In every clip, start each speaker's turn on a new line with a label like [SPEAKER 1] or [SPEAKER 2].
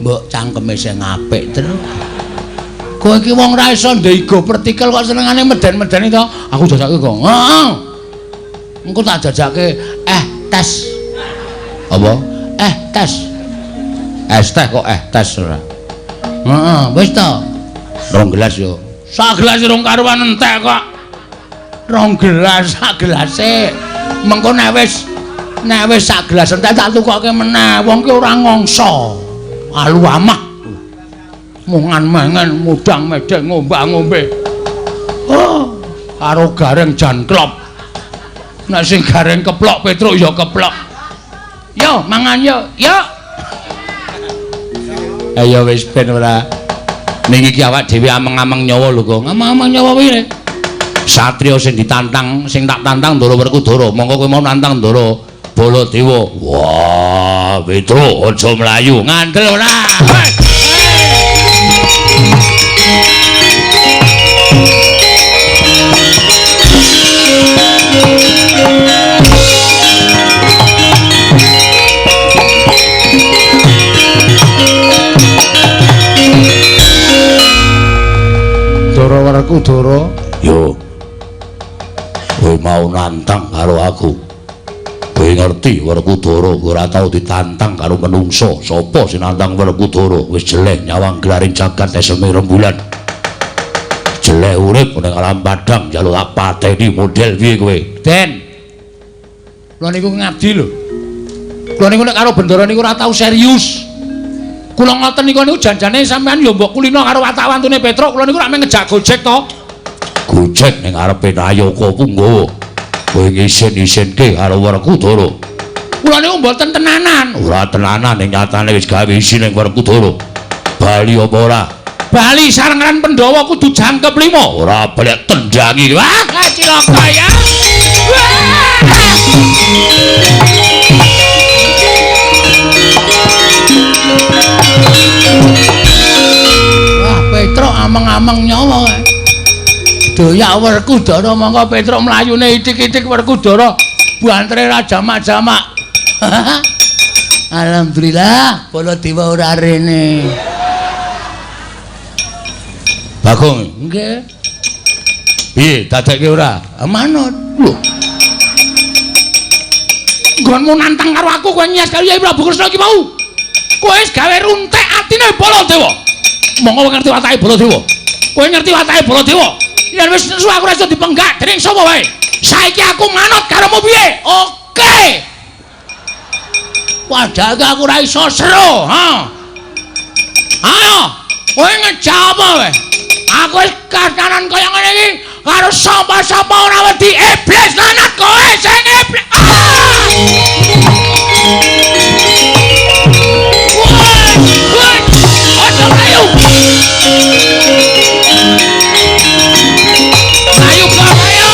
[SPEAKER 1] Mbok cangkeme sing apik terus. Kowe iki wong ra iso ndego partikel kok senengane meden-medeni to. Aku jajake kok. Heeh. Engko tak jajake tes. Apa? Tes. Es teh kok tes ora. Heeh, wis to. 2 gelas yo. Sak gelas rong karuan entek kok. 2 gelas sak gelase. Mengko nek wis sak gelas entek tak tukokke meneh. Wong ki ora ngongso. Alu amah. Mungan mangan mudang medeng ngombak-ngombe. Oh, karo gareng jan klop. Nek sing gareng keplok Petruk ya keplok. Yo mangan yo. Yo. Ayo wis ben ora. Niki iki awak dhewe ameng-ameng nyawa lho kok. Ameng-ameng nyawa kuwi. Satriya sing ditantang, sing tak tantang Ndara Werkudara. Monggo kowe mau nantang Ndara Baladewa. Wah, Petruk aja mlayu, ngandel ora. Ndara Werkudara, yo. Kowe mau nantang karo aku. Kowe ngerti Werkudara ora tau ditantang karo menungso. Sapa sing nantang Werkudara? Wis jelek nyawang gelaring jagat eseme rembulan. Jelek urip ning alam padang njaluk pateni model piye kowe? Den. Kula niku ngabdi lho. Kula niku nek karo bendara niku ora tau serius. Kula ngoten niku janjane sampean ya mbok kulino karo watak-wantune Petruk, kula niku rak ngejak Gojek to. Gojek ning arepe Nayaka Punggawa. Kowe ngisin-isinke karo Werkudara. Kula niku mboten tenanan. Ora tenanan ning nyatane wis gawe isin ning Werkudara. Bali apa ora? Bali sarengan Pandhawa kudu jangkep 5. Ora boleh tendangi. Wah, cilaka ya. Wah, Petruk ameng-ameng nyawa. Doyak Werkudara monggo Petruk mlayune itik-itik Werkudara bantre ra jamak-jamak. Alhamdulillah Baladewa ora rene. Bagong, nggih. Piye dadekke ora? Manut. Lho. Nggonmu nantang karo aku kowe nyes karo Yai Prabu Kresna iki mau. Kowe wis gawe runtek atine Baladewa. Monggo ngerti watake Baladewa. Kowe ngerti watake Baladewa. Yen wis nesu aku ora iso dipenggak dening sapa wae. Saiki aku manut karomu piye? Oke. Padahal aku ora iso sero, ha. Ayo, kowe ngejawab wae. Aku wis katanan kaya ngene iki karo sapa-sapa ora wedi iblis lanat kowe sing iblis. Aja ayo. Ayo kok ayo.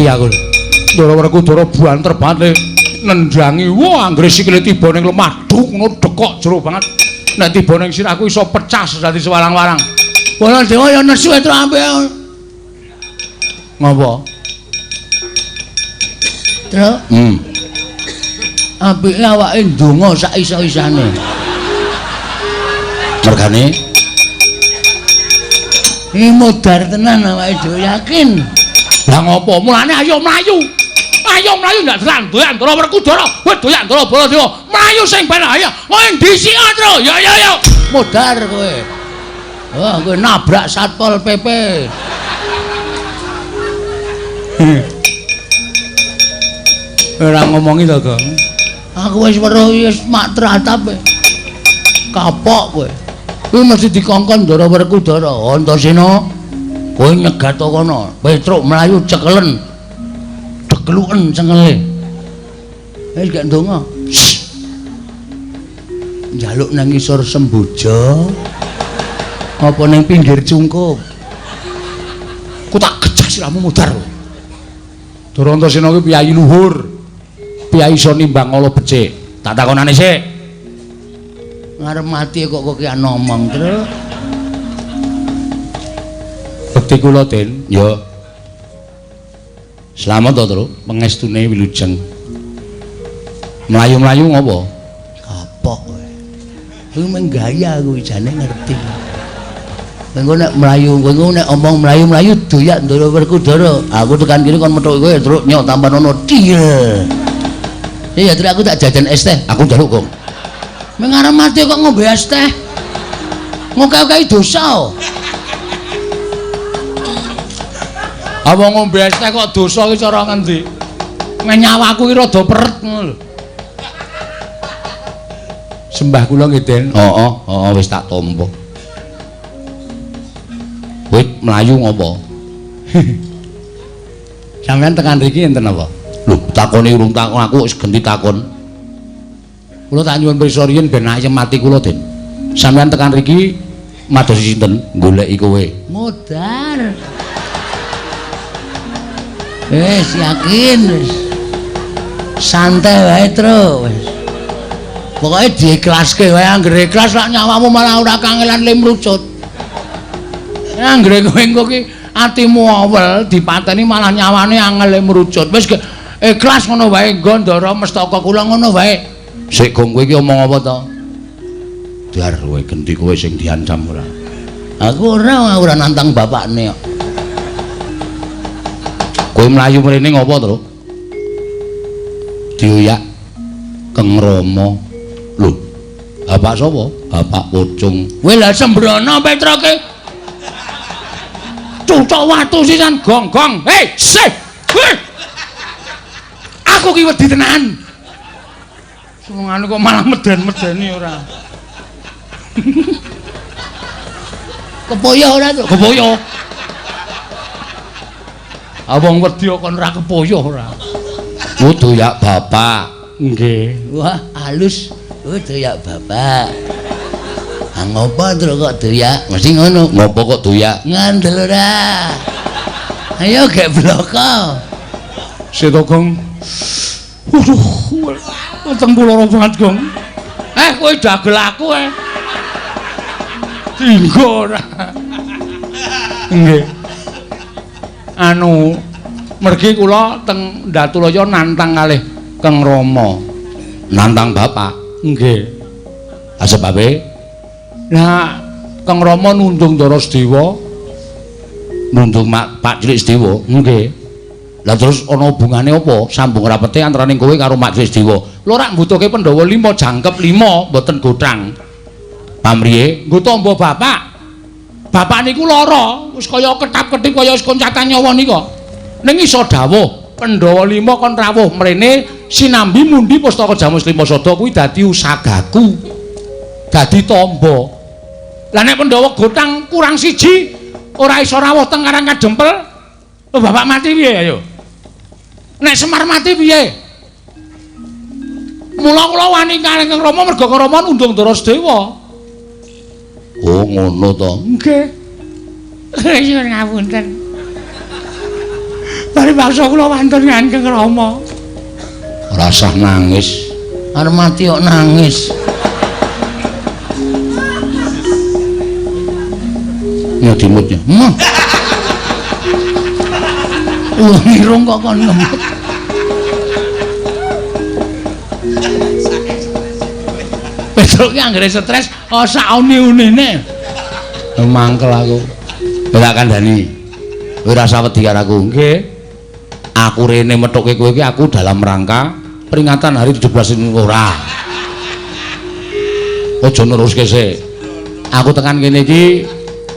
[SPEAKER 1] Aku Ndara Werkudara banter banget nendhangi wah anggere sikile tiba ning lemah duk ngono dekok jero banget nek tiba ning sirahku iso pecah dadi sewarang-warang. Baladewa ya nesu itu ambek ngopo terus apike awake ndonga sak iso-isane mergane iki modar tenan awake dhewe yakin. Lah ngopo? Mulane ayo mlayu. Ayo mlayu ndak doyan Ndara Werkudara. Kowe doyan Ndara Baladewa. Mlayu sing ben ayo. Kowe ndisi atro. Yo yo yo. Modar kowe. Wah, kowe nabrak Satpol PP. Ora ngomongi to, Gong. Aku wis weruh wis mak teratap. Kapok kowe. Kuwi mesti dikongkon Ndara Werkudara. Antasena kowe nyegat kono, Petruk mlayu cekelen. Degluken cengele. Wis gak ndonga. Njaluk nang ngisor Semboja. Apa ning pinggir cungkup. Ku tak gejak siramu mudar. Ndara Antasena kuwi piyai luhur. Piyai iso nimbang ala becik. Tak takonane sik. Ngarep mati kok ki ngomong terus. Bekti kula Den, ya. Slamet to, Tru, pangestune wilujeng. Mlayu-mlayu ngopo? Kapok kowe. Kuwi menggaya kuwi jane ngerti. Engko nek mlayu, engko nek omong mlayu-mlayu doyak Ndara Werkudara. Aku tekan kene kon metuk kowe Truk nyok tampan ono til. Iya, Truk aku tak jajan es teh. Aku njaluk kok. Mengarep mati kok ngombe es teh. Ngokek-okehi dosa. Apa ngombe es teh kok dosa ki cara ngendi? Nyawaku ki rada peret ngono lho. Sembah kula nggih, Den. Heeh, wis tak tampa. Kowe mlayu ngopo? Sampeyan tekan mriki enten apa? Lho, takoni urung takon aku wis ganti takon. Kula tak nyuwun pirsa riyin ben ayem mati kula, Den. Sampeyan tekan mriki madosi sinten? Goleki kowe. Modar. Yakin wis. Santai wae, Tru. Wis. Pokoke diiklaske wae, anggere ikhlas lak nyawamu malah ora kangelan limrucut. Anggere kowe engko ki atimu awel dipateni malah nyawane angel limrucut. Wis ikhlas ngono wae, Ndara mestaka kula ngono wae. Sik gong kowe iki omong apa to? Dar kowe genti kowe sing diancam ora. Aku ora nantang bapakne kok. Kowe mlayu mrene ngopo, Tru? Dioyak Keng Rama. Lho, bapak sapa? Bapak Pucung. Kowe lha sembrono Petroke. Cucuk watu sisan gong-gong. Hei, sih. Aku ki wedi tenan. Sumangane kok malah meden-medeni ora. Kepoyo ora to? Kepoyo. Abang wedi kon ora kepoyo ora. Kudu ya bapak. Nggih. Wah, halus. Doyak bapak. Ngopo Tru kok doyak? Mesti ngono. Ngopo kok doyak? Ngandel ora. Ayo gek bloko. Setokong. Waduh. Weteng kula banget, Gong. Kowe dagel aku Tinggo ora. Nggih. Anu mergi kula teng Ndatulaya nantang kalih Keng Rama. Nantang bapak. Nggih. Sebabe nah Kang Rama nundung Ndara Sedewa. Nundung Pak Cilik Sedewa. Nggih. Lah terus ana hubungane apa? Sambung rapete antaraning kowe karo Pak Cilik Sedewa. Lho rak mbutuhke Pandhawa 5 jangkep 5 mboten gothang. Pamriye? Nggo tamba bapak. Bapak niku lara, wis kaya ketap-ketip kaya wis koncatan nyawa nika. Ning iso dawuh Pandhawa 5 kon rawuh mrene sinambi mundi pustaka Jamus Lima Sada kuwi dadi usagaku. Dadi tamba. Lah nek Pandhawa gotang kurang siji ora iso rawuh teng Karang Kadempel. Lho bapak mati piye ayo? Nek Semar mati piye? Mula kula wani kalih Kang Rama merga Kang Rama nundung Ndara Sedewa. Oh ngono to. Nggih. Nyuwun ngapunten. Bari baksa kula wonten Kang Rama. Ora usah nangis. Arep mati kok nangis. Ya dimutnya. Irung kok kon ngemut. Besok ki anggere stres sak uni-unine. Mangkel aku. Ora kandhani. Kowe ora usah wedi karo aku. Nggih. Aku rene methuke kowe iki aku dalam rangka peringatan hari 17 ini ora. Aja neruske sik. Aku tekan kene iki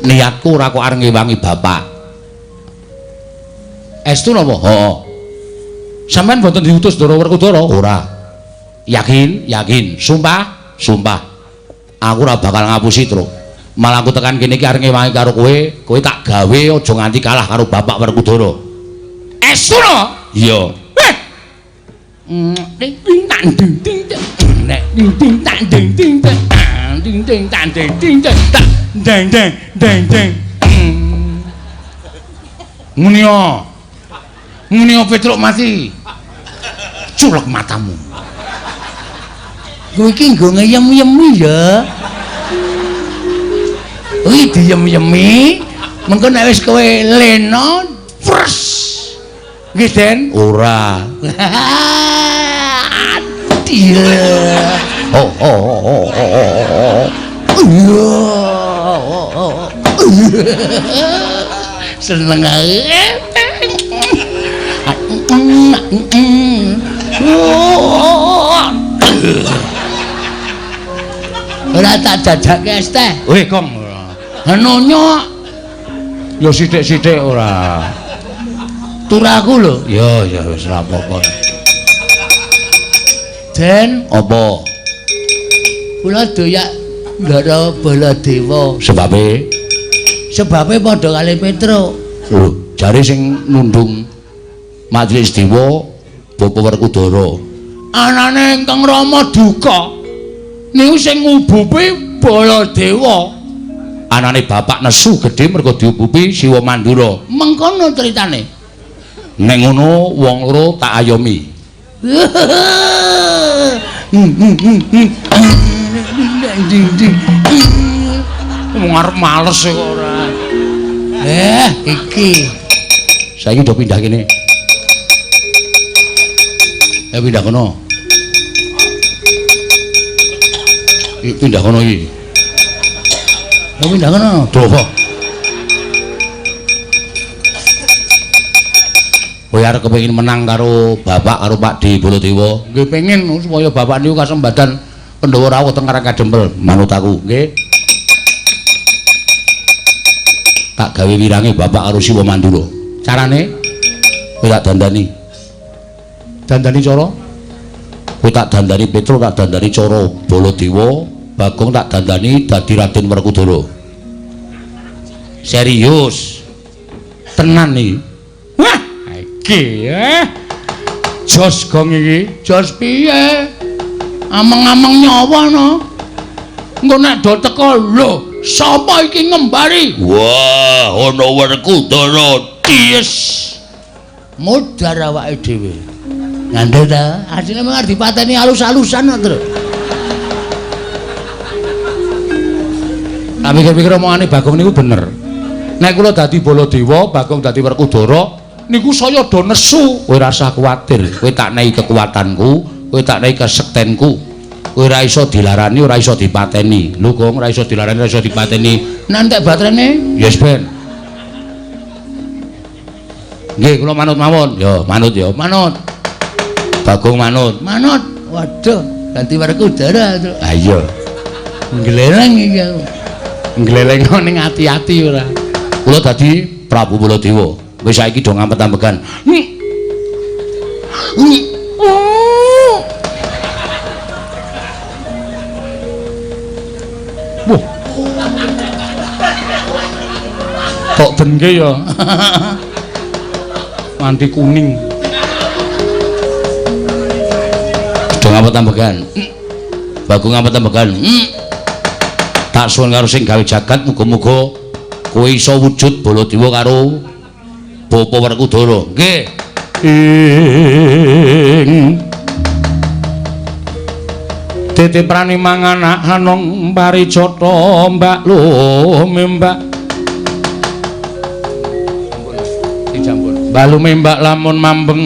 [SPEAKER 1] niatku ora kok arep ngewangi bapak. Estu napa? Heeh. Sampeyan mboten diutus Ndara Werkudara? Ora. Yakin? Yakin. Sumpah? Sumpah. Aku ora bakal ngapusi, Truk. Malah aku tekan kene iki arep ngewangi karo kowe, kowe tak gawe aja nganti kalah karo Bapak Werkudara. Estu no? Iya. Ding ding tang ding ding ding ding tang ding ding ding ding tang ding ding ding ding ding. Munio. Munio Petruk mati. Culek matamu.
[SPEAKER 2] Kowe iki nggo ngeyem-yemi ya. Kuwi diyem-yemi, mengko nek wis kowe lena, pres. Nggih, Den?
[SPEAKER 1] Ora.
[SPEAKER 2] Iya. Seneng ae. Ora tak jajake es teh.
[SPEAKER 1] Weh, Kong.
[SPEAKER 2] Nonyo
[SPEAKER 1] Ya sithik-sithik ora.
[SPEAKER 2] turaku lho.
[SPEAKER 1] Ya wis ora apa-apa.
[SPEAKER 2] Den,
[SPEAKER 1] Apa?
[SPEAKER 2] kula doyak ndara Baladewa.
[SPEAKER 1] Sebabe?
[SPEAKER 2] Sebabe padha kali Petruk.
[SPEAKER 1] Lho, jare sing nundung Majelis Dewa Bapak Werkudara.
[SPEAKER 2] Anane Ingkang Rama duka. Niku sing ngubupi Baladewa.
[SPEAKER 1] Anane bapak nesu gedhe mergo diubupi Siwa Mandura.
[SPEAKER 2] Mengkono critane.
[SPEAKER 1] Nek ngono wong loro tak ayomi.
[SPEAKER 2] Wong arep males kok ora. Iki.
[SPEAKER 1] Saiki do pindah kene. Pindah kono. Pindah kono iki.
[SPEAKER 2] Pindah kono.
[SPEAKER 1] Lho apa? Kowe arep kepengin menang karo bapak karo Pak Di Baladewa.
[SPEAKER 2] Nggih pengen supaya bapak niku kasembadan Pandhawa rawuh teng Karang Kadempel.
[SPEAKER 1] Manut aku, nggih. Tak gawe wirange bapak karo Siwa Mandura.
[SPEAKER 2] Carane
[SPEAKER 1] Kowe tak dandani.
[SPEAKER 2] dandani cara
[SPEAKER 1] Kowe tak dandani Petruk, tak dandani cara Baladewa, Bagong tak dandani dadi Raden Werkudara. Serius. Tenan iki.
[SPEAKER 2] wah iki jos gong iki jos piye ameng-ameng nyawa no engko nek do teko lho sapa iki ngembari
[SPEAKER 1] Wah, ana Werkudara ties.
[SPEAKER 2] mudhar awake dhewe ngandel ta asline mung arep dipateni alus-alusan kok terus
[SPEAKER 1] Tak pikir-pikir omongane Bagong niku bener. Nek kula dadi Baladewa, Bagong dadi Werkudara, niku saya do nesu. Kowe ora usah kuwatir, kowe tak nehi kekuatanku, kowe tak nehi kesektenku. Kowe ora iso dilarani, ora iso dipateni. Lho, Gong, ora iso dilarani, ora iso dipateni.
[SPEAKER 2] nantek baterene
[SPEAKER 1] Yes, Ben. Nggih, kula manut mawon. Ya, manut ya.
[SPEAKER 2] manut
[SPEAKER 1] Bagong manut.
[SPEAKER 2] manut waduh ganti Werkudara terus
[SPEAKER 1] Ha iya.
[SPEAKER 2] gleleng iki aku
[SPEAKER 1] Nglelengo ning ati-ati ora. Kula dadi Prabu Baladewa. Wis saiki do ngampet-ampekan. Wah. Kok denge ya. Manti kuning. Do ngampet-ampekan. Bagong ngampet-ampekan. Tak suwun karo sing gawe jagat muga-muga kowe iso wujud Baladewa karo Bapak Werkudara. Nggih. Titiprani manganak hanong paricata mbak lumembak. Dijambun. Balume mbak lamun mambeng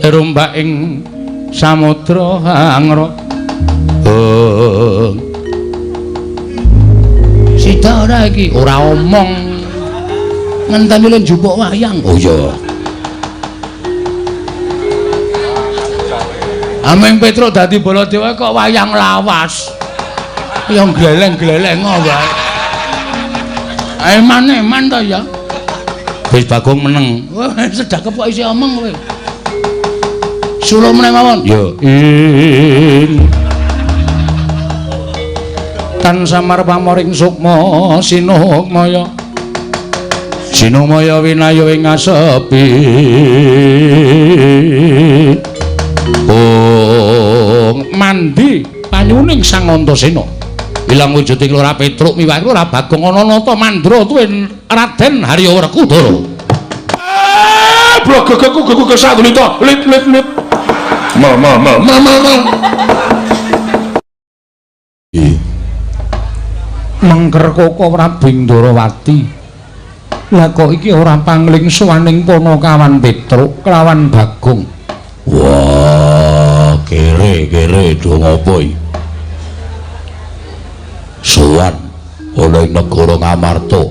[SPEAKER 1] erombak ing samudra hangra.
[SPEAKER 2] sida ora iki ora omong ngenteni lu njupuk wayang
[SPEAKER 1] Oh iya.
[SPEAKER 2] Ameng Petruk dadi Baladewa kok wayang lawas. Ya gleleng-gleleng wae. Eman-eman to ya.
[SPEAKER 1] Wis Bagong meneng.
[SPEAKER 2] Wah, sedak kepok isi omong kowe. Suruh meneh mawon.
[SPEAKER 1] Yo. Tan samar pamoring sukma sinukmaya. Sinukmaya winayu ing asepi. Mandi panyuning Sang Antasena. Ilang wujuding Lora Petruk miwah Lora Bagong ana nata mandra tuwin Raden Harya Werkudara. Blogegku sagulita lit.
[SPEAKER 2] Mengker Koko Prabu Ndarawati. Lah kok iki ora pangling suwaning Panakawan Petruk kelawan Bagong.
[SPEAKER 1] Wah, kere do ngopo iki? Suwan oleh negara Ngamarta.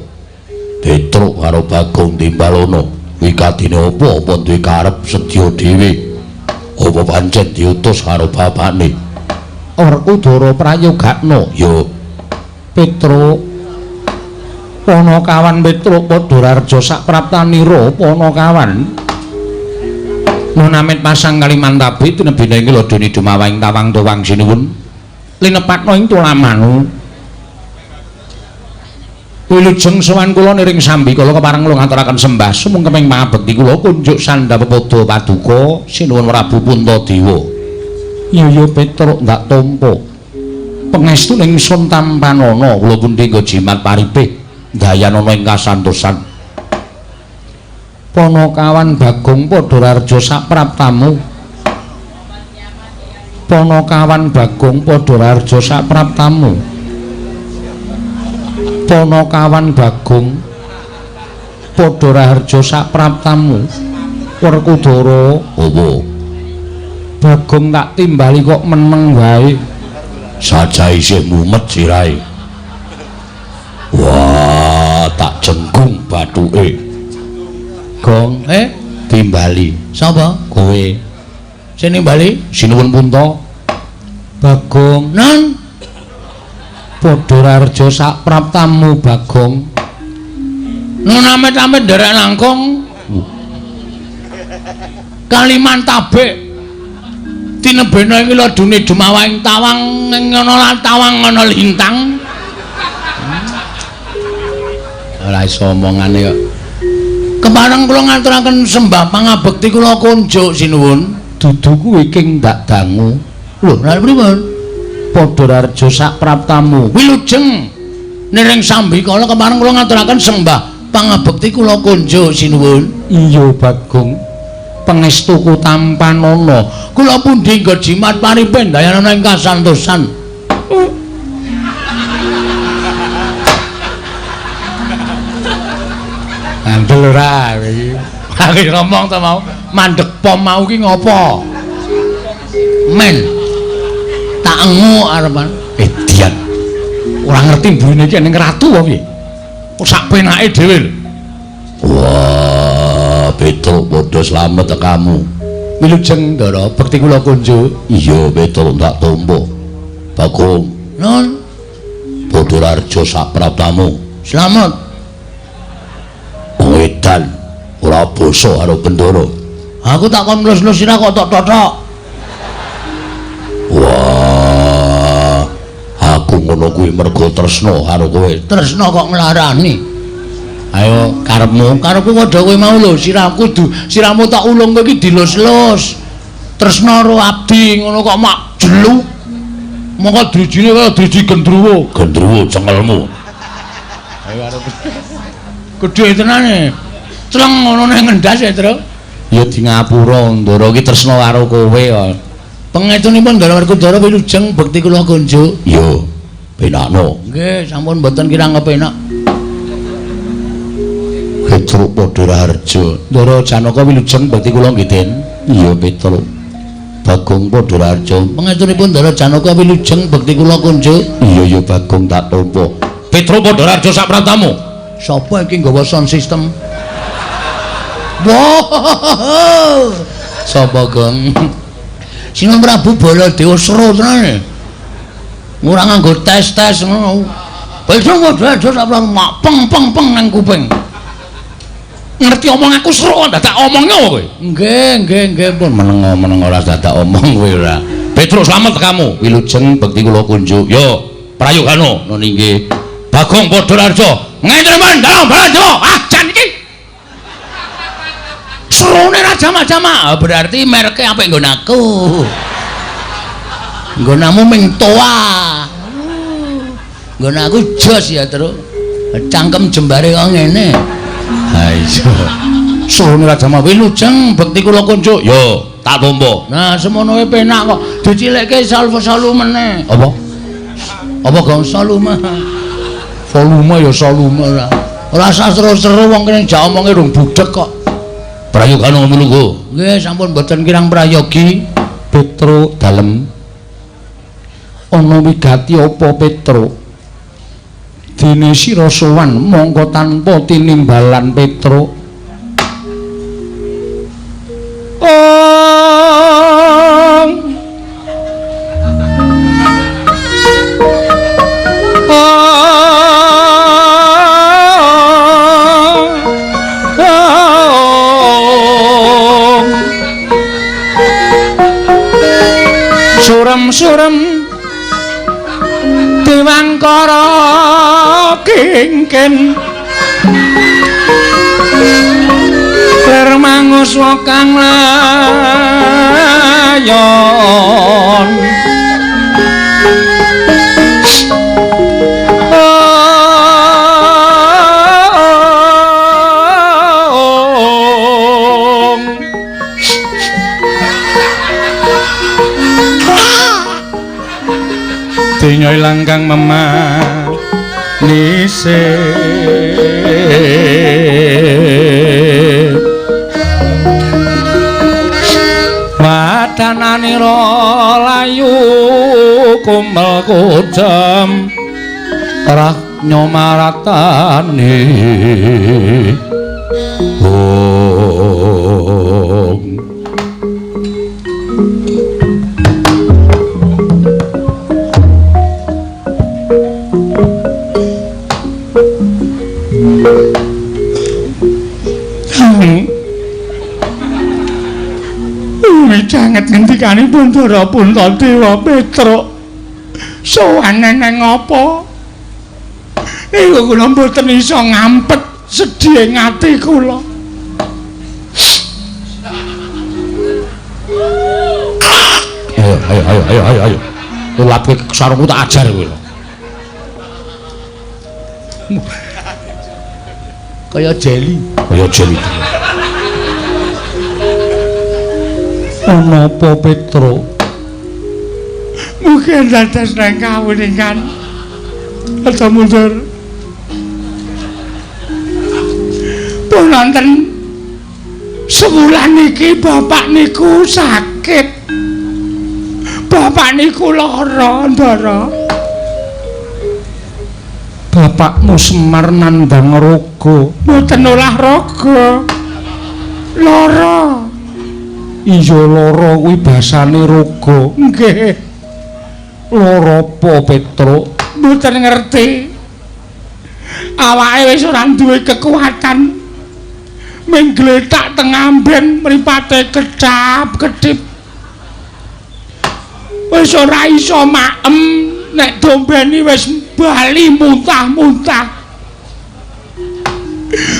[SPEAKER 1] Petruk karo Bagong Timbalono. Wikatine apa duwe karep sedya dhewe? Apa pancen diutus karo bapakne?
[SPEAKER 2] Werkudara prayogakna.
[SPEAKER 1] Yo
[SPEAKER 2] Petruk Panakawan Petruk padha rarja sapraptanira Panakawan. Nunamit pasang Kalimantabi tinebine ing ladoni dumawahing tawang tawang sinuwun. Linepatna ing tulamanu. Wilujeng sowan kula niring sambi kula kepareng kula ngaturaken sembah sumung keping pangabekti kula kunjuk sandhapada paduka sinuwun Prabu Puntadewa. Iya Petruk ndak tampa. Pangestu ning sun tampanana kula pundi nggo jimat paripih dayanana ing kasantosan. Panakawan Bagong padha rarja sapraptamu. Panakawan Bagong padha rarja sapraptamu. Panakawan Bagong padha raharja sapraptamu. Werkudara
[SPEAKER 1] apa?
[SPEAKER 2] Bagong tak timbali kok meneng wae.
[SPEAKER 1] Saja isih mumet sirahe. Wah, tak jenggung bathuke.
[SPEAKER 2] Gong,
[SPEAKER 1] timbali.
[SPEAKER 2] sapa?
[SPEAKER 1] Kowe.
[SPEAKER 2] Sing nimbali
[SPEAKER 1] Sinuwun Punta.
[SPEAKER 2] Bagong. Nan. Padha rarja sapraptamu Bagong. Nun amit-amit nderek langkung. Kalimantabek. Tinebena iki ladune dumawahing tawang ngono lan tawang ana lintang. Ora iso omongane kok. Kepareng kula ngaturaken sembah pangabekti kula kunjuk sinuwun. Dudu kuwi king ndak dangu. Lho, lha pripun? Padha rarja sapraptamu. Wilujeng niring sambi kala kepareng kula ngaturaken sembah pangabekti kula kunjuk sinuwun. Iya Bagong. Pangestuku tampanana. Kula pundi nggo jimat paripih dayanana ing kasantosan. Andel ora iki. Aku ngomong ta mau, mandeg pom mau ki ngopo? Men. Tak engu arepan.
[SPEAKER 1] Dian.
[SPEAKER 2] Ora ngerti mburine iki ning ratu apa piye? Sak penake dhewe lho.
[SPEAKER 1] Wah, Petruk padha slamet kamu.
[SPEAKER 2] Wilujeng Ndara bekti kula kunjuk.
[SPEAKER 1] Iya, Petruk tak tampa. Bagong.
[SPEAKER 2] Nun,
[SPEAKER 1] Padha rarja sapraptamu.
[SPEAKER 2] slamet.
[SPEAKER 1] Edan ora basa karo Bendara.
[SPEAKER 2] Aku tak kon mlus-mlus sira kok tok-tok.
[SPEAKER 1] Wah, aku ngono kuwi mergo tresna karo kowe.
[SPEAKER 2] Tresna kok nglarani. Ayo karepmu, karepku padha kowe mau lho, sirahmu tak ulung kowe iki dilus-lus. Tresna karo abdi ngono kok mak jelu. Mongko drijine kaya driji gendruwo.
[SPEAKER 1] Gendruwo cengelmu.
[SPEAKER 2] Ayo arep. Gedhe tenane. Celeng ngono ning ngendas ya, Tru.
[SPEAKER 1] Ya di ngapura Ndara iki tresna karo kowe kok.
[SPEAKER 2] Pengetunipun Ndara Werkudara wilujeng bekti kula kunjuk.
[SPEAKER 1] Ya, penakno.
[SPEAKER 2] Nggih, sampun mboten kirang kepenak.
[SPEAKER 1] Petruk padha rarja.
[SPEAKER 2] Ndara Janaka wilujeng bekti kula nggih, Den.
[SPEAKER 1] Iya, Petruk. Bagong padha rarja.
[SPEAKER 2] Pengetunipun Ndara Janaka wilujeng bekti kula kunjuk.
[SPEAKER 1] Iya, Bagong tak tampa. Petruk padha rarja sapraptamu.
[SPEAKER 2] Sapa iki nggawa sound system? Wow! Sapa, Gong? Sinuwun Prabu Baladewa sero tenane. Ora nganggo tes-tes ngono. Besok padha sapraptamu mak peng nang kuping. Ngerti omong aku sero dadak omongnya kowe. Nggih pun meneng ora dadak omong kowe ora.
[SPEAKER 1] Petruk slamet kamu.
[SPEAKER 2] Wilujeng bekti kula kunjuk.
[SPEAKER 1] Yo, prayogano.
[SPEAKER 2] Nun inggih.
[SPEAKER 1] Bagong padha rarja. Ngenten men, dalam Baladewa.
[SPEAKER 2] Ah, jan iki. Serone ra jama-jama. Berarti mereke apik nggon aku. Nggonamu ming toa. Nggon aku jos ya, Tru. Cangkem jembare kok ngene. Ha iya. Serone ra jama wilujeng bekti kula kunjuk.
[SPEAKER 1] Yo, tak tampa.
[SPEAKER 2] Nah, semono wae penak kok. Dicilikke salu meneh.
[SPEAKER 1] Apa?
[SPEAKER 2] Apa Gong salu mah? Volume ya volume ora. Ora seru-seru wong kene jak omonge rung budhek kok.
[SPEAKER 1] Prayogan ngono lho.
[SPEAKER 2] Nggih, sampun mboten kirang prayogi.
[SPEAKER 1] Petro dalem.
[SPEAKER 2] Ana wigati apa Petro? Dene sira sowan mongko tanpa tinimbalan Petro. Surem Dewangkara kengken Permangus wakang layon Dinyoy langkang memanise wadananira layu kumel kudem rah nyomaratane Janget ngendikanipun Ndara Puntadewa Petruk sowanen nang apa? Niku kula mboten iso ngampet sedhiye ngati kula.
[SPEAKER 1] Ayo. Ulapke sarungku tak ajar kowe.
[SPEAKER 2] Kaya jeli. Ana apa Petro? Mugi dados nang kawuningan. Aja mundur. Pun wonten sewulan iki bapak niku sakit. Bapak niku lara, Ndara. Bapakmu Semar nandhang raga. Mboten olahraga. Lara. Iya lara kuwi basane raga. Nggih. Lara apa Petruk? Mboten ngerti. Awake wis ora duwe kekuatan. Ming gletak teng amben mripate kedap-kedip. Wis ora iso maem nek dombeni wis bali muntah-muntah.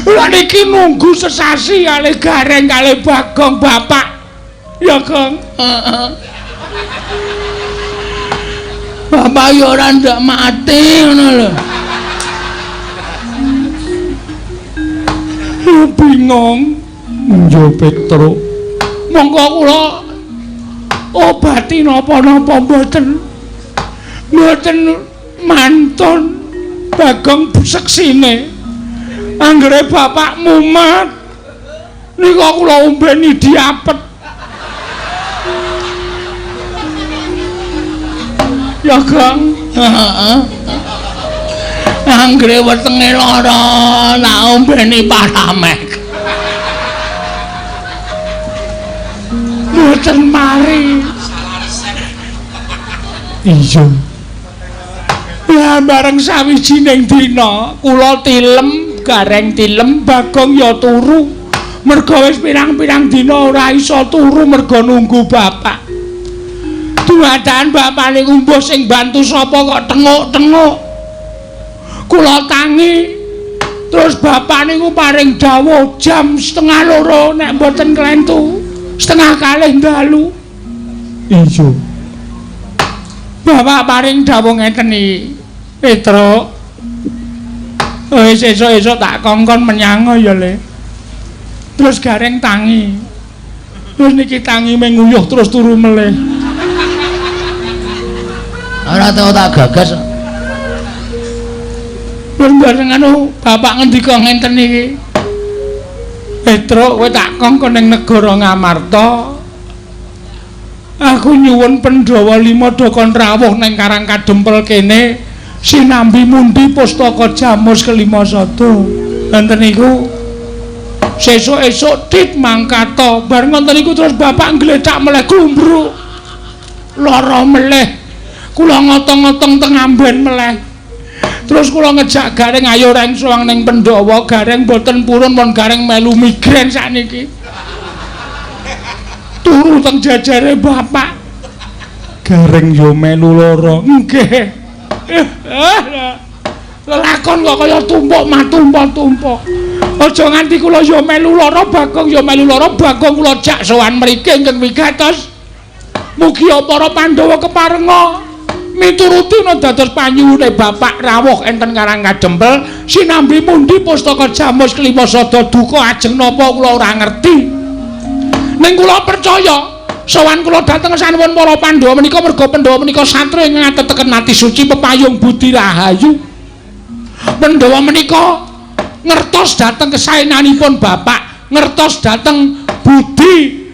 [SPEAKER 2] Lha niki nunggu sesasi kali Gareng kali Bagong bapak. Ya, Kang. Bapak ya ora ndak mati ngono lho. Bingung. Yo Petruk. Monggo kula obati napa-napa mboten. Mboten mantun Bagong seksine. Anggere bapak mumat nika kula ombeni diapet. Ya Kang. Heeh. Anggere wetenge lara tak ombeni paramek. Mboten mari. Iya. Ya bareng sawijining dina kula tilem, Gareng tilem, Bagong ya turu. Merga wis pirang-pirang dina ora iso turu merga nunggu bapak. Dumadaan bapak niku mbuh sing bantu sapa kok tenguk-tenguk. Kula tangi. Terus bapak niku paring dawuh jam 1:30 nek mboten klentu. 1:30 dalu. Iya. Bapak paring dawuh ngeten iki. Petruk. Wis esuk-esuk tak kongkon menyang ya, Le. Terus Gareng tangi. Terus niki tangi menguyuh terus turu meleh. Ora tau tak gagas. bareng anu bapak ngendika ngenten iki. Petruk kowe tak kongkon ning negara Ngamarta. Aku nyuwun Pandhawa 5 dokon rawuh ning Karang Kadempel kene sinambi mundi pustaka Jamus kelima sada. Wonten niku sesuk-esuk tit mangkata. Bar ngoten niku terus bapak nggletak meleh glumbruk. Lara meleh. Kula ngotong-ngotong teng amben meleh. Terus kula ngejak Gareng ayo reng suwang ning Pandhawa, Gareng boten purun mon Gareng melu migren sakniki. Turu teng jajare bapak. Gareng yo melu lara. Nggih. Lelakon kok kaya tumpuk matumpa-tumpuk. Aja nganti kula yo melu lara, Bagong yo melu lara, Bagong kula jak sowan mriki ingkang wigatos. Mugi para Pandhawa keparenga mituruti dados panyuwune bapak rawuh enten Karang Kadempel sinambi mundi pustaka Jamus kelima sada duka ajeng napa kula ora ngerti. Ning kula percaya sowan kula dhateng sanuwun para Pandhawa menika merga Pandhawa menika satriya ingkang ngatetaken ati suci pepayung budi rahayu. Pandhawa menika ngertos dhateng kesaenanipun bapak, ngertos dhateng budi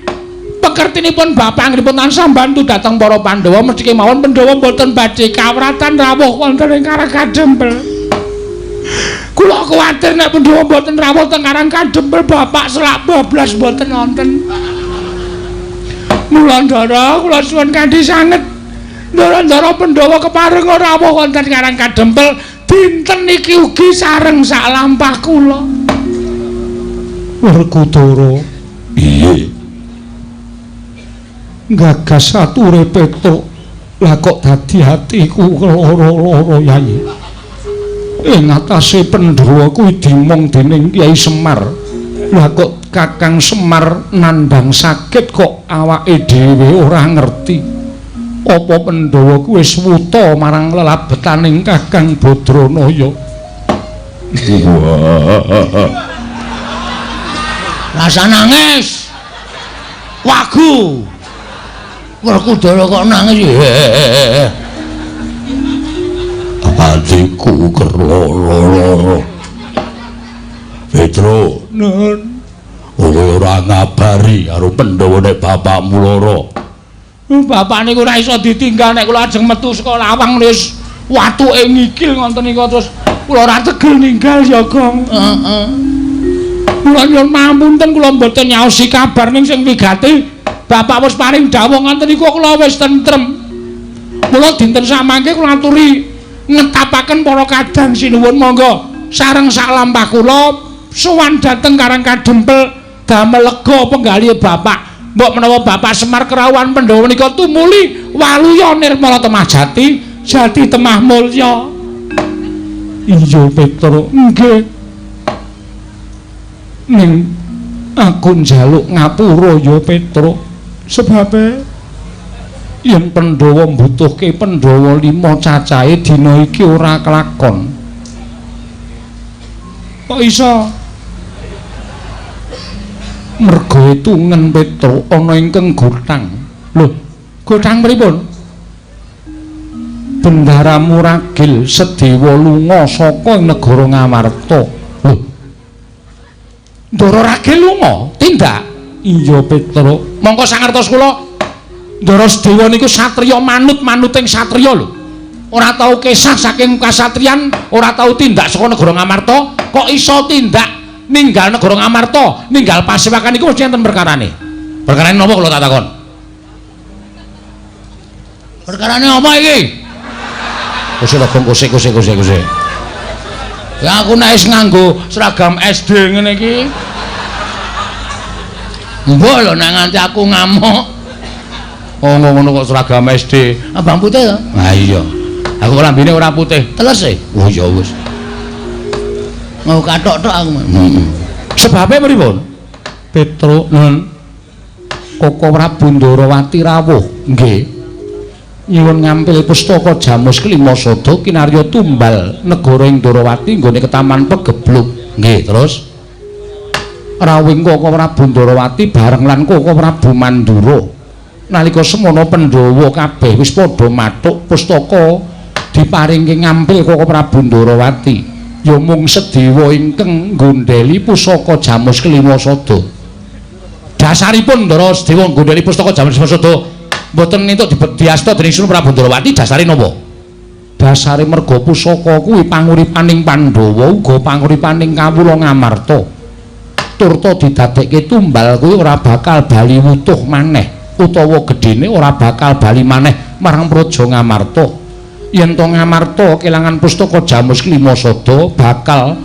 [SPEAKER 2] pekertinipun bapak ngripun tansah mbantu dhateng para Pandhawa mesti kemawon Pandhawa mboten badhe kawratan rawuh wonten ing Karang Kadempel. Kula kuwatir nek Pandhawa mboten rawuh teng Karang Kadempel bapak selak bablas mboten wonten. Mula ndara kula suwun kanthi sanget ndara-ndara Pandhawa keparenga rawuh wonten Karang Kadempel dinten iki ugi sareng sak lampah kula. Werkudara.
[SPEAKER 1] Piye?
[SPEAKER 2] Gagas ature Petruk lah kok dadi atiku lara-lara Yai. Ing atase Pandhawa kuwi dimong dening Kyai Semar. Lah kok Kakang Semar nandhang sakit kok awake dhewe ora ngerti. Apa Pandhawa kuwi wis wuta marang lelabetaning Kakang Badranaya. Rasa nangis. Wagu. Werkudara kok nangis.
[SPEAKER 1] Adikku kerloro. Petro.
[SPEAKER 2] Nun.
[SPEAKER 1] Kowe ora ngabari karo Pandhawa nek bapakmu lara.
[SPEAKER 2] Bapak niku ora iso ditinggal nek kula ajeng metu saka lawang wis watuke ngikil ngoten niku terus kula ora tegel ninggal ya, Gong. Heeh. Kula nyuwun pamunten kula mboten nyaosi kabar ning sing wigati. Bapak wis paring dawuh ngoten niku kula wis tentrem. Mula dinten samangke kula aturi ngetapaken para kadang sinuwun monggo sareng sak lampah kula sowan dhateng Karang Kadempel damel lega penggalih bapak. Mbok menawa Bapak Semar kerawuhan Pandhawa menika tumuli waluya nirmala temah jati, jati temah mulya. Iya Petruk, nggih. Ning aku njaluk ngapura ya Petruk. Sebabe yen Pandhawa mbutuhke Pandhawa 5 cacahe dina iki ora kelakon. Kok iso? Merga etungen Petruk ana ingkang gotang. Lho, gotang pripun? Bendara Muragil Sedewa lunga saka negara Ngamarta. Lho. Ndara Ragil lunga tindak? Iya Petruk. Mongko sangertos kula Ndara Sedewa niku satriya manut-manuting satriya lho. Ora tau kesah saking kasatriyan, ora tau tindak saka negara Ngamarta, kok iso tindak ninggal negara Ngamarta, ninggal Pasewakan iku mesti enten perkarane. Perkarane napa kula tak takon? Perkarane apa iki? Kusik Gong, kusik. Ya aku nek wis nganggo seragam SD ngene iki. Mbok lho nek nganti aku ngamuk. Oh ngono kok seragam SD. Abang putih to? Nah iya. Aku lambene ora putih, teles e. Oh ya wis. Mau kathok-tok aku. Sebabe pripun? Petruk nun Koko Prabu Ndarawati rawuh. Nggih. Nyuwun ngampil pustaka Jamus kelima sada kinarya tumbal negara ing Ndarawati nggone ketaman Pegebluk. Nggih, terus rawuhing Koko Prabu Ndarawati bareng lan Koko Prabu Mandura. Nalika semana Pandhawa kabeh wis padha mathuk pustaka diparingke ngampil Koko Prabu Ndarawati. ya mung Sediwa ingkang nggondheli pusaka Jamus Kelima Sada. Dasaripun Ndara Sediwa nggondheli pusaka Jamus Kelima Sada mboten entuk diasta dening Sunan Prabu Ndrawati dasare napa? Dasare merga pusaka kuwi panguripaning Pandhawa uga panguripaning kawula Ngamarta. Turta didadekke tumbal kuwi ora bakal bali wutuh maneh utawa gedene ora bakal bali maneh marang Praja Ngamarta. Yen to Ngamarta kelangan pustaka Jamus Kelima Sada bakal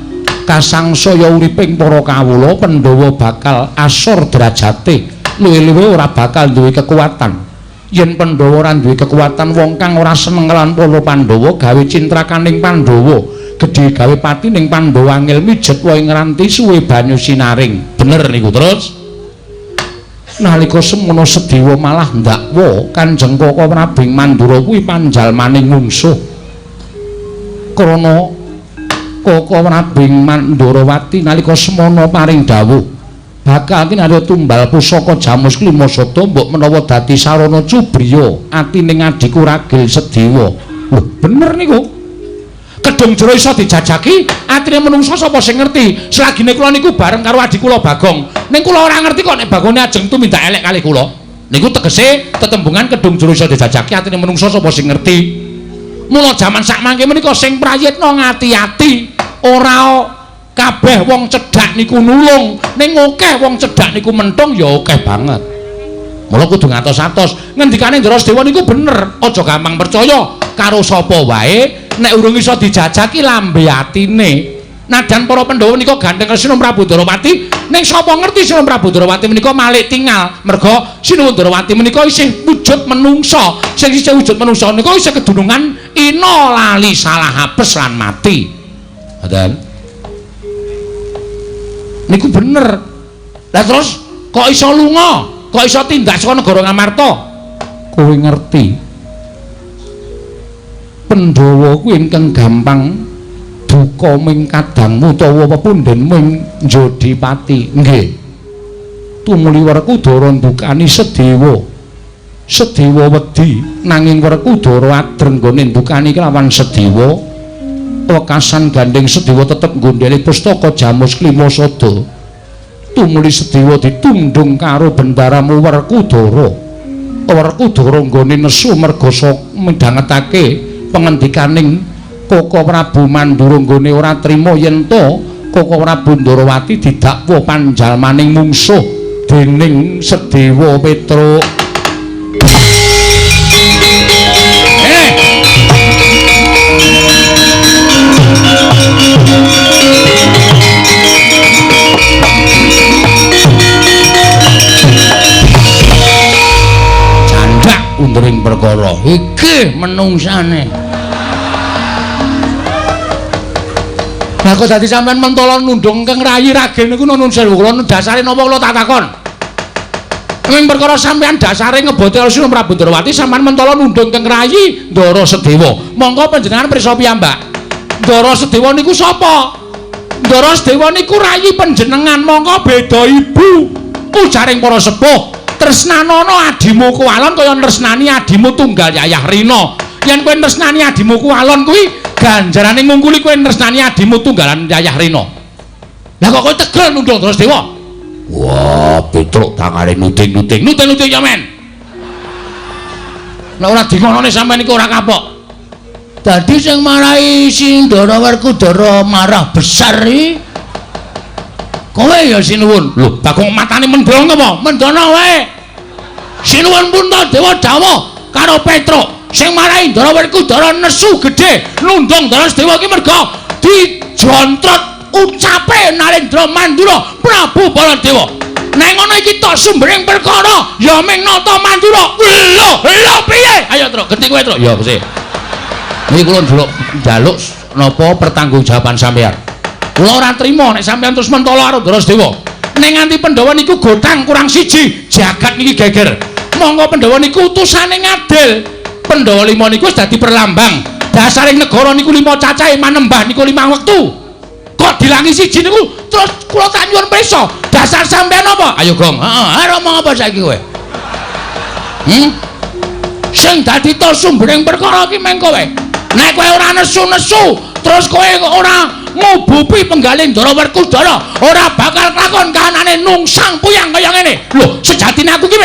[SPEAKER 2] kasangsaya uriping para kawula, Pandhawa bakal asor derajate, luwih-luwih ora bakal duwe kekuatan. Yen Pandhawa ora duwe kekuatan, wong kang ora seneng lan para Pandhawa gawe cintrakaning Pandhawa, gedhe gawe pati ning Pandhawa angel mijet wae ngranti suwe banyu sinaring. Bener niku terus. Nalika semono Sediwa malah ndakwa Kanjeng Kaka Prabing Mandura kuwi panjalmaning mungsuh. Krana Kaka Prabing Mandurawati nalika semono paring dawuh bakal kinarya tumbal pusaka Jamus Kelima Sada mbok menawa dadi sarana cubriya atining adiku ragil Sediwa. Lho bener niku. Kedung jero iso dijajaki, atine menungsa sapa sing ngerti? Selagine kula niku bareng karo adik kula Bagong. Ning kula ora ngerti kok nek Bagone ajeng tumindak elek kalih kula. Niku tegese tetembungan kedung jero iso dijajaki, atine menungsa sapa sing ngerti? Mula jaman sak mangke menika sing prayitna ngati-ati, ora kabeh wong cedhak niku nulung, ning akeh wong cedhak niku mentung ya akeh banget. Mula kudu ngatos-atos. Ngendikane Ndara Sedewa niku bener, aja gampang percaya karo sapa wae. Nek urung iso dijajaki lambe atine. Nadan para Pandhawa menika gandeng Sinuwun Prabu Ndrawati, ning sapa ngerti Sinuwun Prabu Ndrawati menika malik tinggal. Merga Sinuwun Ndrawati menika isih wujud menungsa. Sing isih wujud menungsa menika isih kedunungan ina lali salah apes lan mati. Ngoten. Niku bener. Lah terus kok iso lunga? Kok iso tindak saka negara Ngamarta? Kowe ngerti? Pandhawa kuwi ingkang gampang duka ming kadangmu utawa pepundhen ming Jodipati. Nggih. Tumuli Werkudara ndukani Sediwa. Sediwa wedi nanging Werkudara adreng nggone ndukani kelawan Sediwa. Wekasan gandeng Sediwa tetep nggondheli pustaka Jamus Kelima Sada. Tumuli Sediwa ditundhung karo bendaramu Werkudara. Werkudara nggone nesu merga midhangetake pengendikaning Kaka Prabu Mandura nggone ora trima yen to Kaka Prabu Ndrawati didakwa panjalmaning mungsuh dening Sediwa Petruk. Candak undering perkara iki menungsane. Lah kok dadi sampean mentala nundung Kang Rayi Ragen niku nuwun sewu kula dasare napa kula tak takon. Ing perkara sampean dasare ngeboti Sinuwun Prabu Ndrawati sampean mentala nundung Kang Rayi Ndara Sedewa. Monggo panjenengan prisa piyambak. Ndara Sedewa niku sapa? Ndara Sedewa niku rayi panjenengan, monggo beda ibu. Ujaring para sepuh, tresnanono adimu Kualon kaya tresnani adimu tunggal Yayah Rina. Yen kowe tresnani adimu Kualon kuwi ganjarane ngungkuli kowe tresnani adimu tunggalan Yayah Rina. Lah kok kowe tegel nundung Ndara Sedewa? Wah, Petruk tangane nuting-nuting. Nuting-nuting ya, men. Nek ora dingonone sampean iku ora kapok. Dadi sing marahi Ndara Werkudara marah besar iki kowe ya Sinuwun. Lho, Bagong matane mendong apa? Mendono wae. Sinuwun Puntadewa dawuh karo Petruk sing marahi Ndara Werkudara nesu gedhe nundung Ndara Sedewa iki merga dijontrot ucape Narendra Mandura Prabu Baladewa. Nek ngono iki tok sumbering perkara ya ming nata Mandura. Lho piye? Ayo Truk, genti kowe Truk. Ya Gusti. Niki kula njaluk napa pertanggungjawaban sampeyan. Kula ora trima nek sampeyan terus mentala karo Ndara Sedewa. Nek nganti Pandhawa niku gotang kurang siji, jagat niki geger. Monggo Pandhawa niku utusane ngadil. Pandhawa 5 niku wis dadi perlambang. Dasaring negara niku 5 cacahe, manembah niku 5 wektu. Kok dilangi siji niku terus kula tak nyuwun prisa. Dasar sampean apa? Ayo Gong. Heeh, ngomong apa saiki kowe? Sing dadi to sumbering perkara iki meng kowe. Nek kowe ora nesu-nesu, terus kowe ora ngubupi penggalih Ndara Werkudara ora bakal lakon kahanane nungsang puyang kaya ngene. Lho, sejatine aku ki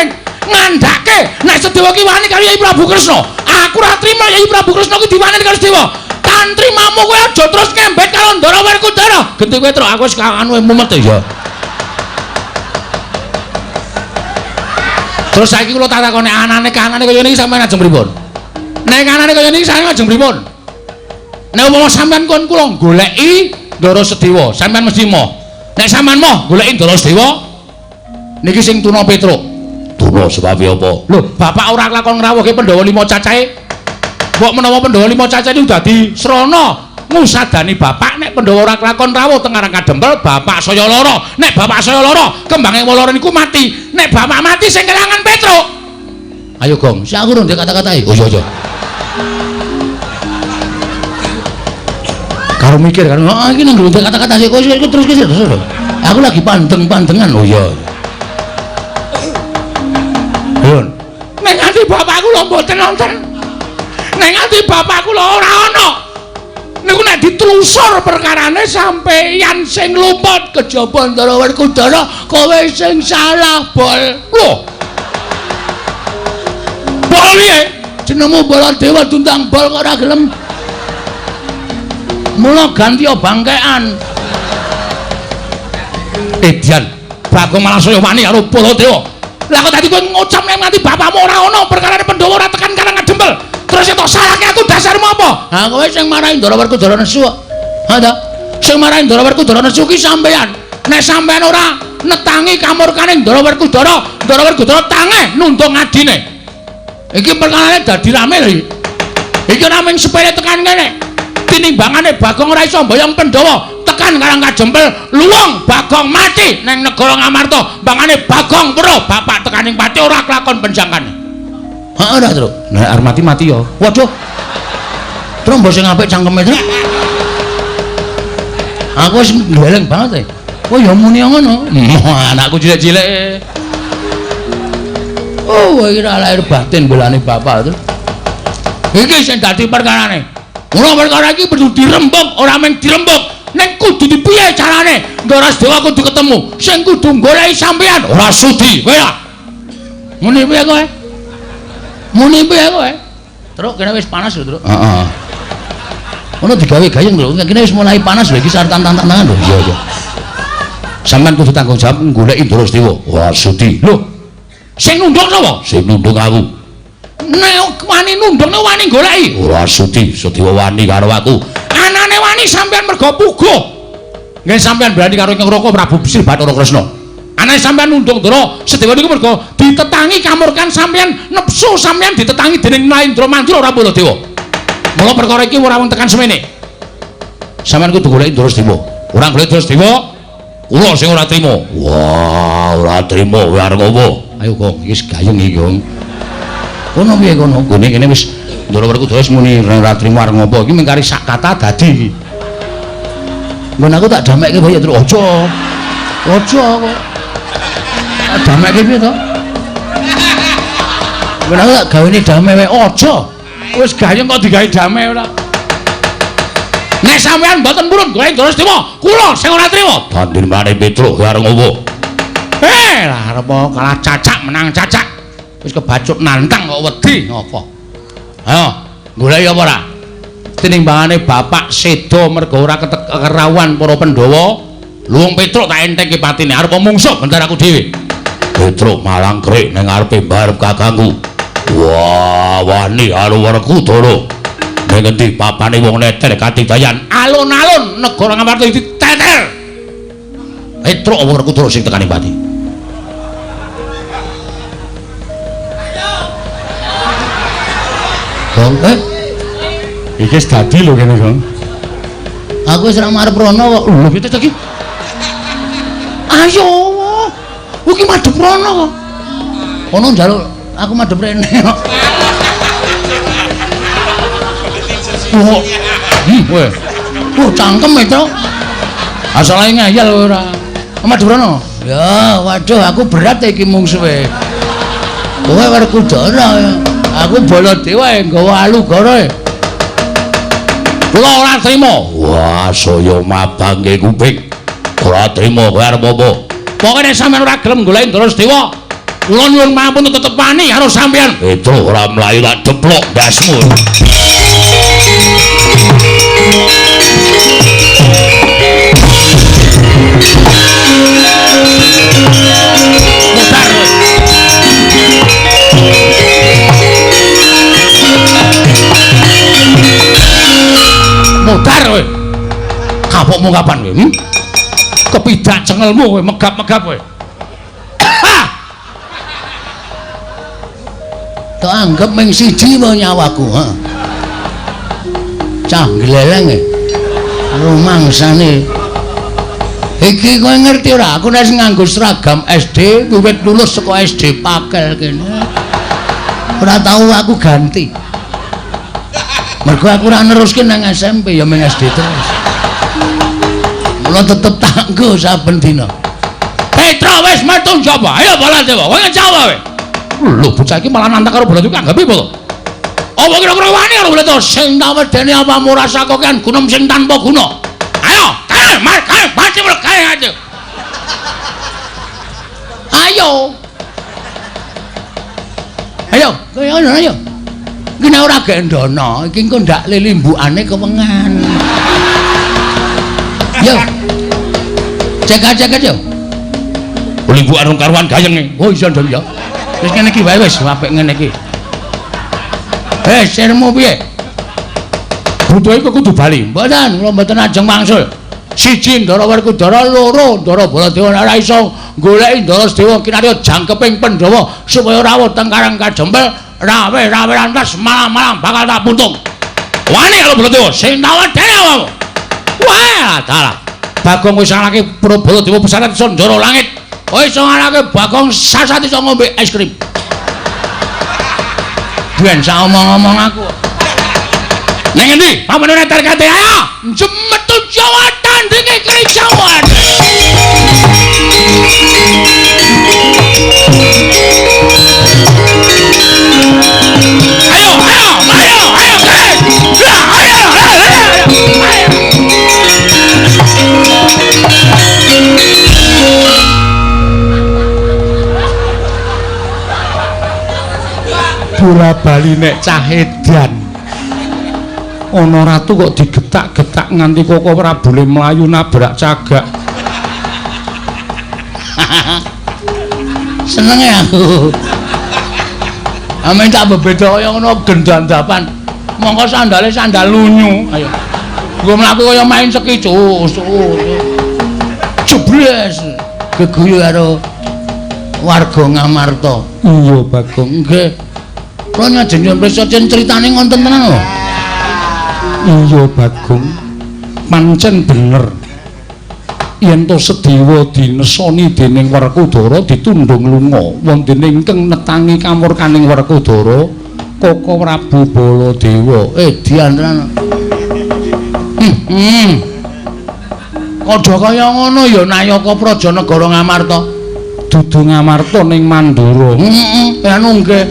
[SPEAKER 2] ngandhake nek Sedewa ki wani karo Yai Prabu Kresna. Aku ora trima Yai Prabu Kresna ki diwani karo Sedewa. Tantrimamu kowe aja terus ngembet karo Ndara Werkudara. Genti kowe truk aku wis anu mumet ya. Terus saiki kula tak takoni anane kanane kaya niki sampeyan ajeng pripun? Nek kanane kaya niki sampeyan ajeng pripun? Nek umpama sampeyan kon kula goleki Ndara Sedewa, sampeyan mesti moh. Nek sampeyan moh goleki Ndara Sedewa niki sing tuna Petruk.
[SPEAKER 1] Tuna sebab apa?
[SPEAKER 2] Lho, bapak ora lakon ngrawuhke Pandhawa 5 cacahe. Mbok menawa Pandhawa 5 cacahe niku dadi srana ngusadani bapak nek Pandhawa ora lakon rawuh teng Karang Kadempel, bapak saya lara. Nek bapak saya lara, kembange Waloro niku mati. Nek bapak mati sing kelangan Petruk. Ayo, Gong, si aku ndek kata-katai. Oh iya. Karo mikir kan, iki nang ndek kata-kata sik terus. Aku lagi pandeng-pandengan. Oh iya. Yun. Nek nganti bapakku lho mboten nonton. Nek nganti bapakku lho ora ana. Niku nek ditelusur perkarane sampeyan sing luput kejaba Ndara Werkudara, kowe sing salah, Bol. Lho. Bol piye? Jenengmu Baladewa Dundang Bol kok ora gelem. Mula ganti bangkean. Dian, Bagong malah saya wani karo Baladewa. Lah kok tadi kowe ngucap nek nganti bapakmu ora ana perkarane Pandhawa ora tekan Karang Kadempel. Terus entuk salahke aku dasarmu apa? Ha kowe sing marahi Ndara Werkudara nesu. Ha ta? Sing marahi Ndara Werkudara nesu ki sampean. Nek sampean ora netangi kamurkane Ndara Werkudara tange nundung adine. Iki perkarane dadi rame lho. Iki ora mung sepele tekan kene. Tinimbangane Bagong ora iso mboyong Pandhawa tekan Karang Kadempel, luwung Bagong mati nang negara Ngamarta. Bangane Bagong weruh bapak tekaning pati ora kelakon penjangkane. Heeh ora, Tru. Nek arep mati ya. Waduh. Tru mbok sing apik cangkeme, Tru. Aku wis ngeleng banget. Oh ya muni ngono. Anakku cilik-cilik. Oh, iki ora lahir batin belane bapak, Tru. Iki sing dadi perkarane. Mula perkara iki perlu dirembug, ora mung dirembug. Nek kudu dipiye carane? Ndara Sedewa kudu ketemu. Sing kudu goleki sampean ora sudi. Kowe ya. Muni piye kowe? Muni piye kowe? Truk kene wis panas lho, Truk. Heeh. Ono digawe gayeng lho. Kene wis mulai panas lho iki sareng tantangan lho. Iya. Sampeyan kudu tanggung jawab goleki Ndara Sedewa. Ora sudi. Lho. Sing nunduk sapa? Sing nunduk aku. Nek wani nundukne wani goleki. Ora sudi, Sedewa wani karo aku. Anane wani sampean mergo puguh. Nggih sampean berani karo Nyang Raka Prabu Bisri Bathara Kresna. Anane sampean nundung Ndara Sedewa niku mergo ditetangi kamurkan sampean nepsu sampean ditetangi dening Mahendra Mantra ora Baladewa. Mula perkara iki ora wong tekan semene. Sampean kudu goleki Ndara Sedewa. Ora goleki Ndara Sedewa, kula sing ora trima. Wah, ora trima kowe arep apa? Ayo, Kong, iki gayeng iki, Kong. Kono piye kono? Gone kene wis Ndara Werkudara wis muni ora trima arep ngopo. Iki mung kari sak kata dadi iki. Nggon aku tak damekke bae terus aja. Aja kok. Tak damekke piye to? Nggon aku tak gawene damai wae aja. Wis gayeng kok digawe damai ora. Nek sampean mboten purun golek Ndara Sedewa, kula sing ora trima. Banding mane Petruk arep ngopo? Lah arep kalah cacak menang cacak. Wis kebacut nantang kok wedi ngapa? Ayo, goleki apa ora? Tinimbangane bapak sedo mergo ora kerawuhan para Pandhawa, luwung Petruk tak entengke patine arep mungsuh bentar aku dhewe. Petruk malang krik ning ngarepe mbarep kakangku. Wah, wani karo Werkudara. Nek ngendi papane wong neter katidayan alun-alun negara Ngamarta diteter. Petruk Werkudara sing tekaning pati. Bang, iki wis dadi lho kene, Bang. Aku wis ora marep rono kok. Lho, piye iki? Ayo. Iki madhep rono kok. Ono njaluk aku madhep rene kok. Oh. Weh. Cangkem itu. Asale ngayal ora. Madhep rono. Ya, waduh aku berat iki mungsuhe. Kowe Werkudara. Aku Baladewa nggawa alugara. Kula ora trima.
[SPEAKER 1] Wah, saya mabangke kuping. Ora trima kowe arep apa?
[SPEAKER 2] Pokoke nek sampeyan ora gelem goleki Drasdewa, kula nyuwun mampun tetepani karo sampeyan.
[SPEAKER 1] Itu ora mlayu tak deplok ndasmu.
[SPEAKER 2] Mudar kowe. Kapokmu kapan kowe? Kepidak cengelmu kowe megap-megap kowe.
[SPEAKER 3] Tak anggap ming siji wae nyawaku, ha. Cah gleleng e. Rumangsane. Iki kowe ngerti ora? Aku nek nganggo seragam SD, wiwit lulus saka SD Pakel kene. Ora tau aku ganti. Mergo aku ora neruske nang SMP ya ming SD terus. Mula tetep tanggo saben dina.
[SPEAKER 2] Petra wis metu njaba. Ayo Baladewa, kowe ngecawa kowe. Lho bocah iki malah nantang karo Baladewa anggapi apa to? Apa kira-kira wani karo Baladewa sing tak wedeni apa murah sakokan gunung sing tanpa guna. Ayo, kae mati mul kae aja.
[SPEAKER 3] Ayo. Ayo. Iki nek ora gendono, iki engko ndak lilimbukane kewengan. Yo. Cek yo.
[SPEAKER 2] Limbukan rong karuan gayenge.
[SPEAKER 3] Oh iya ndang ya. Wis ngene iki wae wis apik ngene iki. Sirmu piye?
[SPEAKER 2] Butuhe iku kudu bali.
[SPEAKER 3] Mboten, kula mboten ajeng wangsul.
[SPEAKER 2] Siji Ndara Werkudara, loro Ndara Baladewa ora iso goleki Drasdewa kinarya jangkeping Pandhawa supaya rawuh teng Karang Kajempel, rawe lantas malam-malam bakal tak puntung. Wani karo Baladewa sing tawedene awakmu. Wah, dalah. Bagong wis ngarake Baladewa pesantren Sondara Langit. Kowe iso ngarake Bagong sasat iso ngombe es krim.
[SPEAKER 3] Ben sak omong-omong aku.
[SPEAKER 2] Ning endi? Pamane netar kate ayo. Jemetu Jawa tandinge kerjauan. Bola bali nek cah edan. Ana ratu kok digetak-getak nganti Koko Prabu le mlayu nabrak cagak.
[SPEAKER 3] Seneng ya aku. Amen tak bebeda kaya ngono gendandapan. Mongko sandale sandal lunyu. Ayo. Gua mlaku kaya main sekicus. Jebres. Geguyu karo warga Ngamarta.
[SPEAKER 2] Iya, Bagong.
[SPEAKER 3] Nggih. Kula nyajeng mriksa critane ngonten tenan lho.
[SPEAKER 2] Iya, Bagong. Pancen bener. Yen to Sedewa dinesoni dening Werkudara ditundhung lunga wonten ingkang netangi kamurkaning Werkudara Koko Prabu Baladewa.
[SPEAKER 3] Diantran. Kodha kaya ngono ya Nayaka Praja Negara Ngamarta.
[SPEAKER 2] Dudu Ngamarta ning Mandura.
[SPEAKER 3] Anu nggih.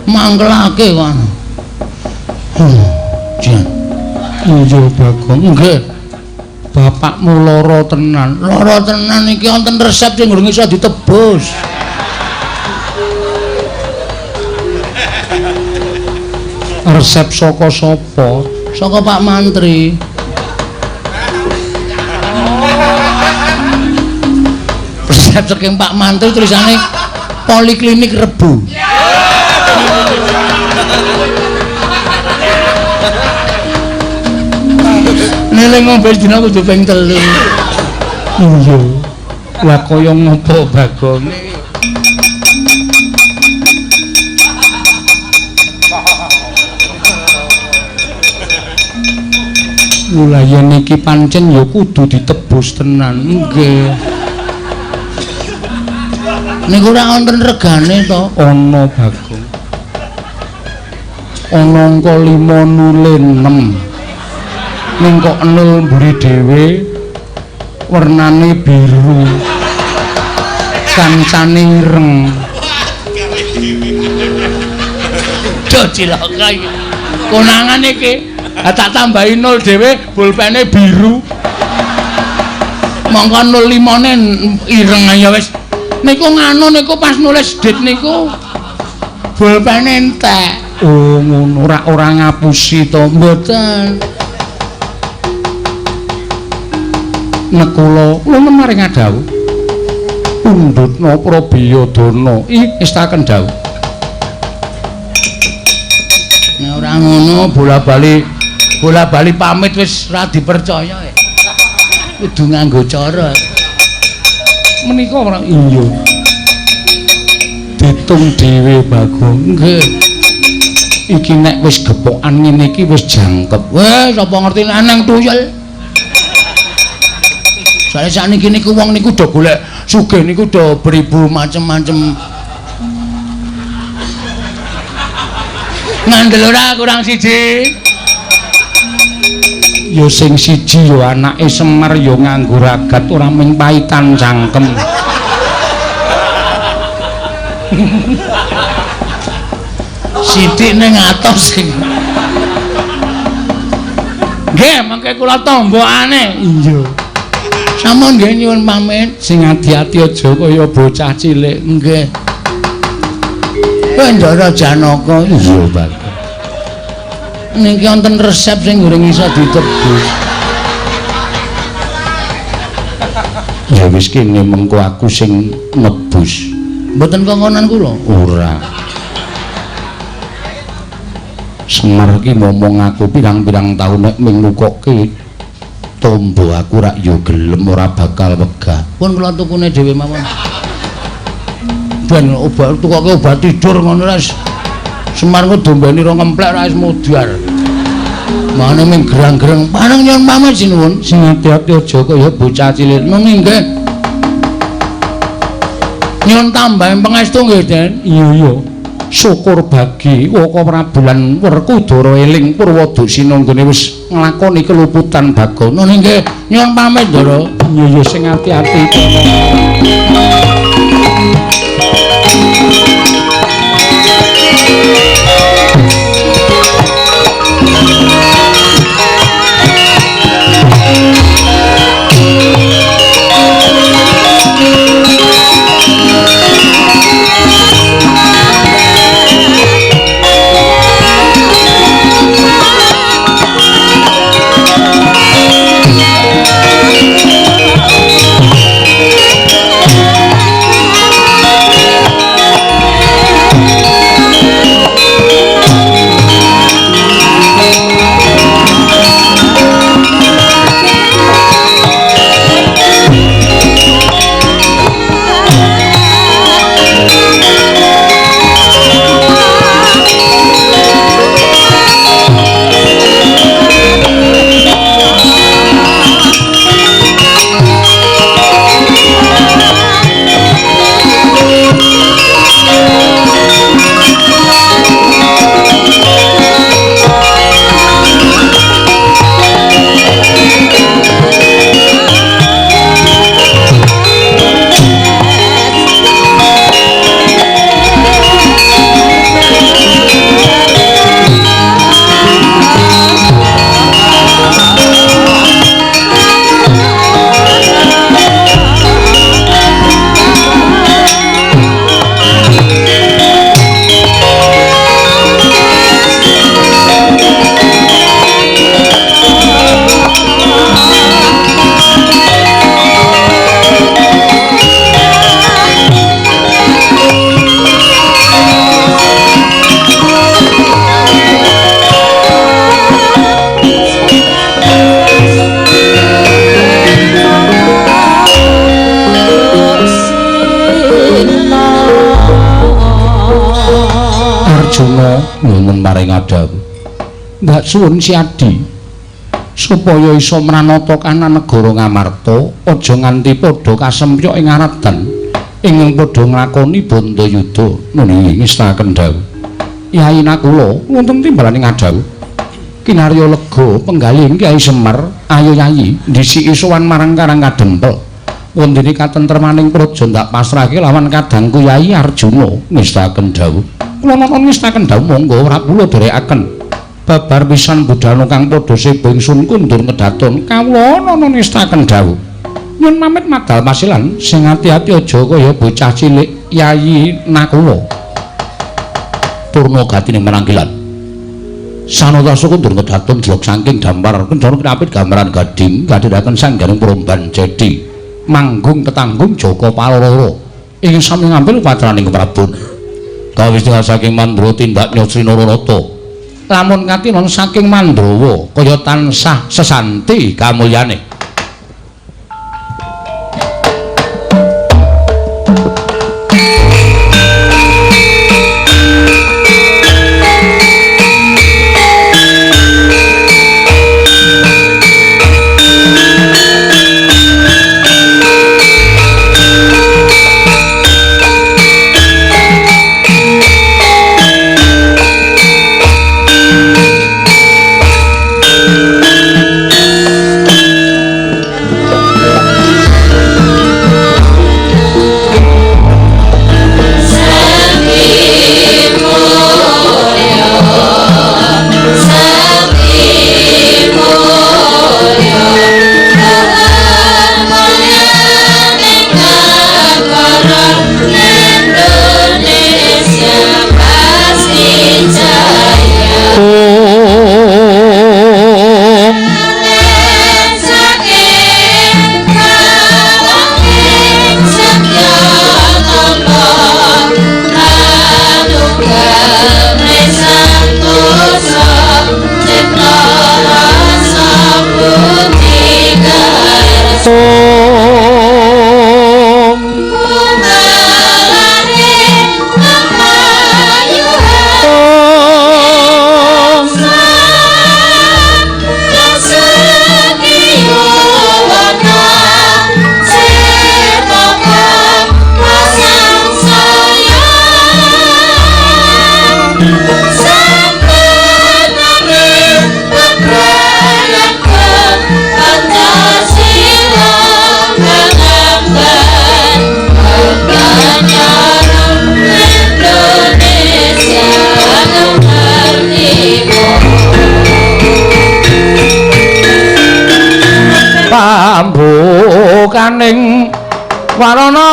[SPEAKER 3] Mangkelake kan. Jan.
[SPEAKER 2] Iya, Bagong.
[SPEAKER 3] Nggih.
[SPEAKER 2] Bapakmu lara tenan.
[SPEAKER 3] Lara tenan iki wonten resep sing durung iso ditebus.
[SPEAKER 2] Resep saka sapa?
[SPEAKER 3] Saka Pak Mantri. Resep saking Pak Mantri tulisane Poliklinik Rebu. Nele ngombe dina kudu ping 3.
[SPEAKER 2] Iya. Lah kaya ngopo, Bagong? Lha yen iki pancen ya kudu ditebus tenan. Nggih.
[SPEAKER 3] Niku ora wonten regane to?
[SPEAKER 2] Ana, Bagong. Ana angka 5 nule 6. Ning kok nul mburi dhewe wernane biru. Kancane ireng.
[SPEAKER 3] Do cilaka iki. Konangan iki.
[SPEAKER 2] Tak tambahi 0 dhewe pulpene biru. Mongko 05-ne ireng ya wis. Niku nganu niku pas nulis dit niku pulpene entek. Oh ngono ora ngapusi to mboten. Nek kula maring adhawu undutna Prabiyadana istaken dawuh. Nek ora ngono bola-bali pamit wis ora dipercaya. Kudu nganggo cara. Menika ora iya. Ditung dhewe Bagong. Nggih. Iki nek wis gepokan ngene iki wis jangkep. Wes sapa ngerti nang tuyul. Soale sakniki niku wong niku do golek sugih niku do beribu macem-macem. Ngandel ora kurang siji. Ya sing siji ya anake Semar ya nganggo ragat ora mung paitan cangkem. Sithik ning atos sing. Nggih, mengke kula tombokane. Iya. Sampun nggih nyuwun pamit, sing ati-ati aja kaya bocah cilik. Nggih. Pandara Janaka. Iya, Pak. Niki wonten resep sing goreng iso ditebus. Ya wis kene mengko aku sing nebus. Mboten kongkonan kula. Ora. Semar ki momong aku pirang-pirang taun nek ming nukokke tombo aku rak yo gelem ora bakal wegah. Pun kula tukune dhewe mawon. Ben obat tukoke obat tidur ngono ras. Semar ku dombeni ro ngemplek ra wis mudhar. Mane ming gerang-gerang paneng nyuwun pamit sinuwun. Sing ati-ati aja kaya bocah cilik. Nggih. Nyuwun tambahi pangestu nggih, Den. Iya. Syukur bagi Waka Prabulan Werkudara eling Purwadasina nggone wis nglakoni keluputan Bagana. Nggih, nyuwun pamit, Ndara. Iya sing ati-ati. maring adhawu. Mbak suwun Si Adi supaya isa mranata kana negara Ngamarta aja nganti padha kasempyok ing aradan ingkang padha nglakoni bandayuda nuli ngestaken dawuh. Yai Nakula wonten timbalaning adhawu. Kinarya lega penggalih Kyai Semar ayo Yayi ndhisiki sowan marang Karang Kadempel. Wondene katentremaning praja ndak pasrahke lawan kadangku Yai Arjuna ngestaken dawuh. Kula napa ngestaken dawuh monggo ora kula dherekaken. babar pisan budhana kang padha sebingsun kundur ngedaton kawula ana nestaken dawuh nyun pamit madal pasilan sing ati-ati aja kaya bocah cilik Yayi Nakula turna gatine menangkilan sanadasa kundur ngedaton jelek saking dampar kendara kinapit gambaran gading kadhiraken sanggaring Promban Cedi manggung tetanggung Jaka Paloro ing sami ngambil patraning Prabun kawistingan saking Mandra tindak Nyosri Nararata lamun katinon saking Mandrawa kaya tansah sesanti kamulyane pambukaning warana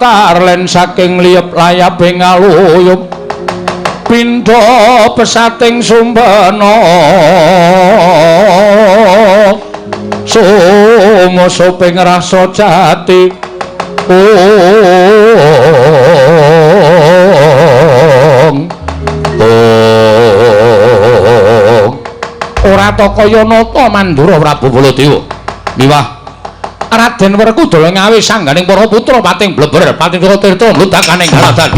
[SPEAKER 2] tarlen saking liyep layaping aluyup pindha pesating sumbana sumasa ping rasa jati ora takaya nata Mandura Prabu Baladewa miwah Raden Werkudara ngawi sangganing para putra pating bleber pating tirta mludakaning kaladan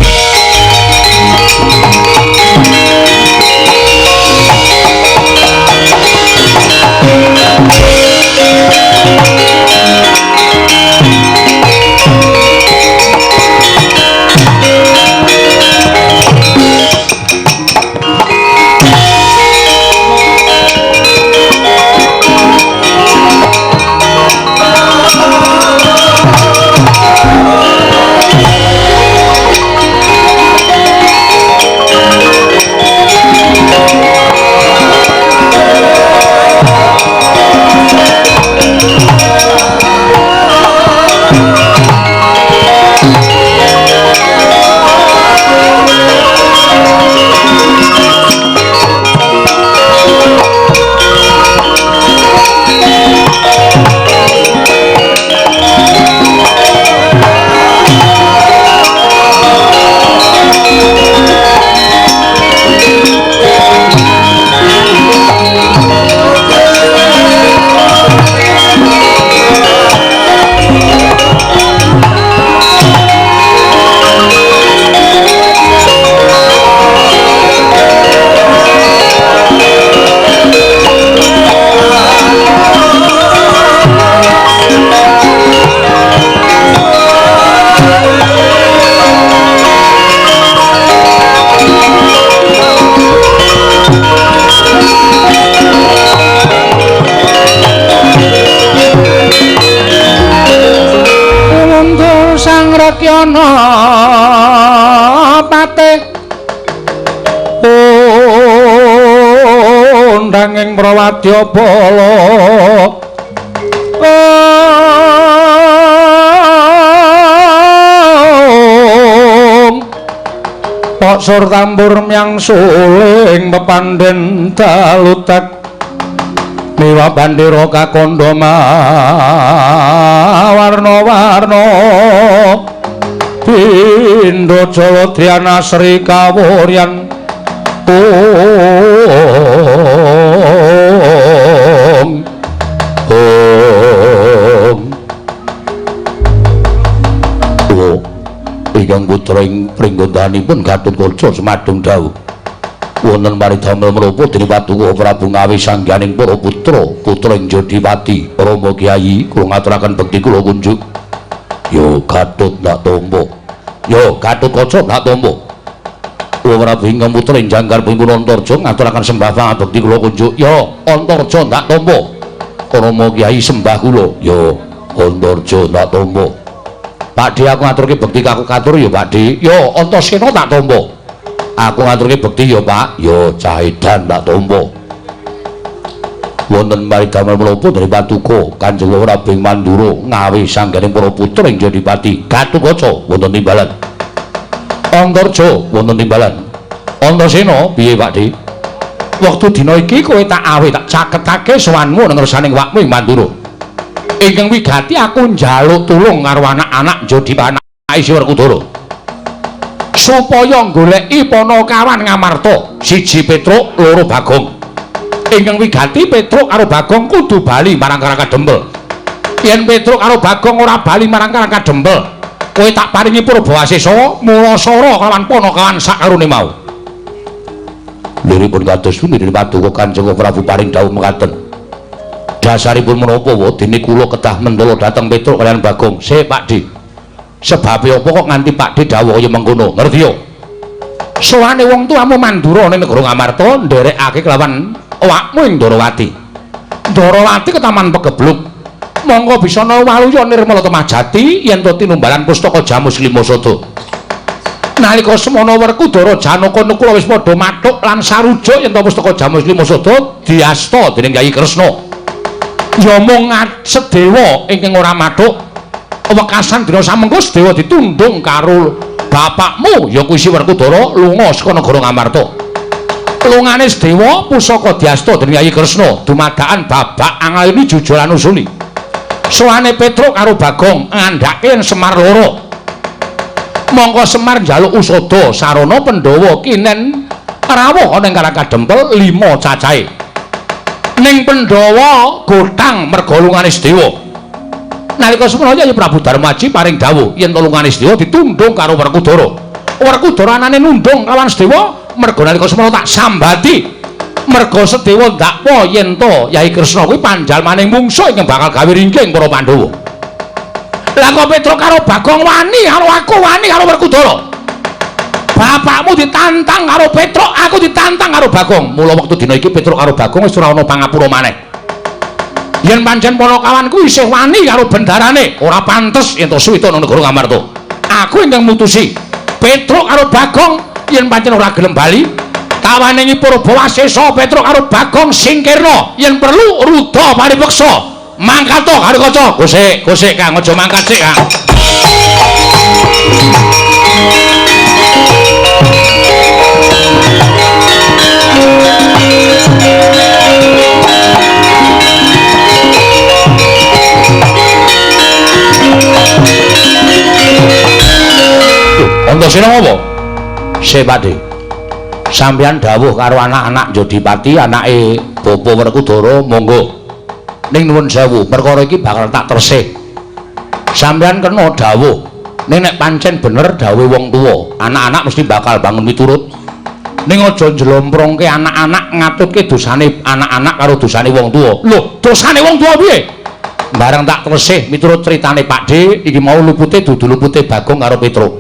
[SPEAKER 2] Rakyana patih nanging prawadya bala Pak sur tambur myang suling pepandhen dalutek miwa bandira kakandha warna-warna pindha Jawadhyana Sri Kawuryan ingkang putra ing pringgondanipun Gatotkaca semadung dawuh wonten maridamel menapa dening Paduka Prabu Ngawi sangganing para putra ing Jodipati Rama Kyai kula ngaturaken bekti kula kunjuk ya Gatot ndak tampa ya Gatotkaca ndak tampa kula Prabu ingkang putra ing Jangkarpipun Antarja ngaturaken sembah pangabekti kula kunjuk ya Antarja ndak tampa Rama Kyai sembah kula ya Antarja ndak tampa Pakde aku ngaturke bekti kaku katur ya Pakde ya Antasena tak tampa aku ngaturke bekti ya Pak ya Cahedan tak tampa wonten maridamel menapa dari Paduka Kanjeng Prabu Mandura Ngawi sangganing para putra ing Jodipati Gatotkaca wonten timbalan Antarja wonten timbalan Antasena piye Pakde wektu dina iki kowe tak awe tak caketake sowanmu nang ngersaning wakmu ing Mandura ingkang wigati aku njaluk tulung karo anak-anak Jodipati isi Werkudara supaya goleki Panakawan Ngamarta siji Petruk loro Bagong ingkang wigati Petruk karo Bagong kudu bali marang Karangka Dempel yen Petruk karo Bagong ora bali marang Karangka Dempel kowe tak paringi Purbawasesa Mulasara kelawan Panakawan sakarone mau liripun kados pundi Paduka Kanjeng Prabu paring dawuh mekaten dasaripun menapa wa dene kula kedah mendala dhateng Petruk kaliyan Bagong sik Pakde sebabe apa kok nganti Pakde dawuh kaya mengkono ngerti yo sowane wong tuamu Mandura ning negara Ngamarta nderekake kelawan awakmu ing Ndarawati ketaman pegebluk monggo bisa ana waluya nirmala temajati yen to tinumbalan pustaka Jamus Limasada nalika semana Werkudara Janaka Nukula wis padha mathuk lan sarujuk yen to pustaka Jamus Limasada diasta dening Kyai Kresna ya mung Sedewa ingkang ora mathuk wekasan dina samengko Sedewa ditundung karo bapakmu ya kuwi Si Werkudara lunga saka negara Ngamarta lungane Sedewa pusaka diasta dening Kyai Kresna dumadakan babak angalini jujulan usuli sowane Petruk karo Bagong ngandhake Semar loro mongko Semar njaluk usada sarana Pandhawa kinen rawuh ana ing Karangka Dempel 5 cacahe ning Pandhawa gotang merga lungane Sedewa nalika semana Kyai Prabu Darmaji paring dawuh yen to lungane Sedewa ditundung karo Werkudara anane nundung kawan Sedewa merga nalika semana tak sambati merga Sedewa ndakwa yen to Kyai Kresna kuwi panjal maning mungsuh ingkang bakal gawe ringking para Pandhawa lah kok Petruk karo Bagong wani karo aku wani karo Werkudara bapakmu ditantang karo Petruk aku ditantang karo Bagong mula wektu dina iki Petruk karo Bagong wis ora ana pangapura maneh yen pancen Panakawanku isih wani karo bendarane ora pantes yen to suwita nang negara Ngamarta aku ingkang mutusi Petruk karo Bagong yen pancen ora gelem bali tawaningi Purbawasesa Petruk karo Bagong singkirna yen perlu rudha paripeksa mangkat to karo kaca gosek Kang aja mangkat sik Kang Antasena apa? Sik Pakde. Sampeyan dawuh karo anak-anak Jodipati, anake Bapa Werkudara, monggo. Ning nuwun sewu, perkara iki bakal tak tresih. Sampeyan kena dawuh. Ning nek pancen bener dawuhe wong tuwa, anak-anak mesti bakal bangun miturut. Ning aja njlomprongke anak-anak ngatutke dosane anak-anak karo dosane wong tuwa. Lho, dosane wong tuwa piye? Bareng tak tresih miturut critane Pakde, iki mau lupute dudu lupute Bagong karo Petruk.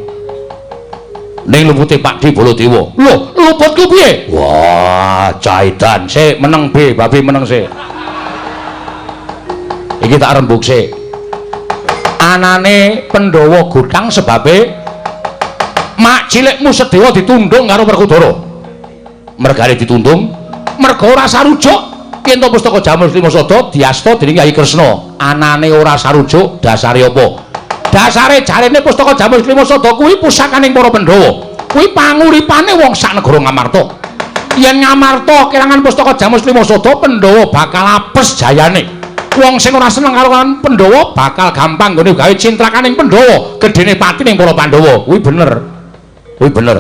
[SPEAKER 2] Ning lupute Pakde Baladewa. Lho, luputku piye? Wah, Cahedan sik meneng B, babi meneng sik. Iki tak rembug sik. Anane Pandhawa gotang sebabe mak cilikmu Sedewa ditundung karo Werkudara. Mergane ditundung, merga ora sarujuk yen to pustaka Jamus Lima Sada diasta dening Kyai Kresna. Anane ora sarujuk dasare apa? Dasare jarene pustaka Jamus Lima Sada kuwi pusakaning para Pandhawa. Kuwi panguripane wong sak negara Ngamarta. Yen Ngamarta kelangan pustaka Jamus Lima Sada, Pandhawa bakal apes jayane. Wong sing ora seneng karo Pandhawa bakal gampang nggone gawe cintrakaning Pandhawa, gedene pati ning para Pandhawa. Kuwi bener. Kuwi bener.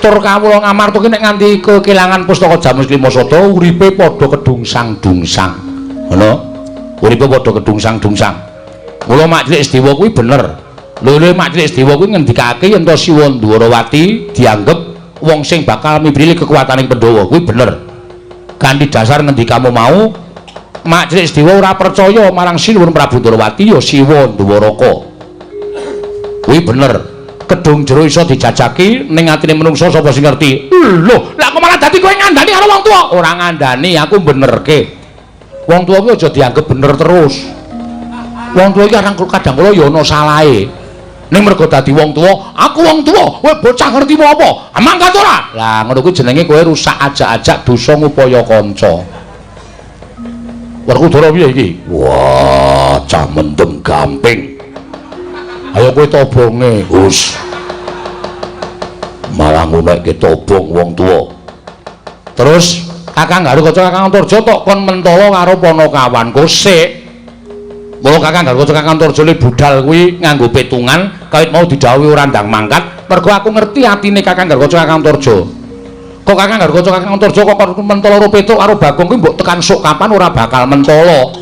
[SPEAKER 2] Tur kawula Ngamarta ki nek nganti kekilangan pustaka Jamus Lima Sada uripe padha kedungsang-dungsang. Ngono? Uripe padha kedungsang-dungsang. Mula Majelis Dewa kuwi bener. Lho Majelis Dewa kuwi ngendikake yen to Siwa Ndwarawati dianggep wong sing bakal mibrili kekuataning Pandhawa. Kuwi bener. Kanthi dasar ngendikamu mau, Majelis Dewa ora percaya marang Sinuwun Prabu Ndwarawati ya Siwa Ndwaraka. Kuwi bener. Kedung jero iso dijajaki ning atine menungsa sapa sing ngerti. Lho, lah kok malah dadi kowe ngandani karo wong tuwa? Ora ngandani, aku benerke. Wong tuwa kuwi aja dianggep bener terus. Wong tuwa iki kadang kala ya ana salahe. Ning mergo dadi wong tuwa, aku wong tuwa, kowe bocah ngerti apa? Mangkat ora? Lah ngono kuwi jenenge kowe rusak ajak-ajak dosa ngupaya kanca. Werkudara piye iki? Wah, cah mendem gamping. Ayo kowe tobonge, Gus. Malah ngunekke tobong wong tuwa. Terus Kakang Garukaca Kakang Antarja tok kon mentala karo Panakawanku sik. Mula Kakang Garukaca Kakang Antarja le budal kuwi nganggo petungan kawit mau didhawuhi ora ndang mangkat. Mergo aku ngerti atine Kakang Garukaca Kakang Antarja. Kok Kakang Garukaca Kakang Antarja kok mentala karo Petruk karo Bagong kuwi mbok tekan sok kapan ora bakal mentala.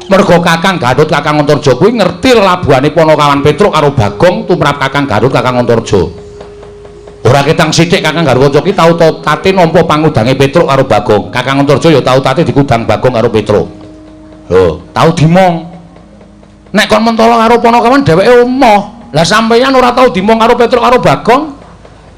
[SPEAKER 2] Mergo Kakang Gatot Kakang Antarja kuwi ngerti labuhane Panakawan Petruk karo Bagong tumrap Kakang Gatot Kakang Antarja. Ora ketang sithik Kakang Garukaca ki tau tate nampa pangudange Petruk karo Bagong. Kakang Antarja ya tau tate dikudang Bagong karo Petruk. Lho, tau dimong. Nek kon mentala karo Panakawan dheweke emoh. Lah sampeyan ora tau dimong karo Petruk karo Bagong.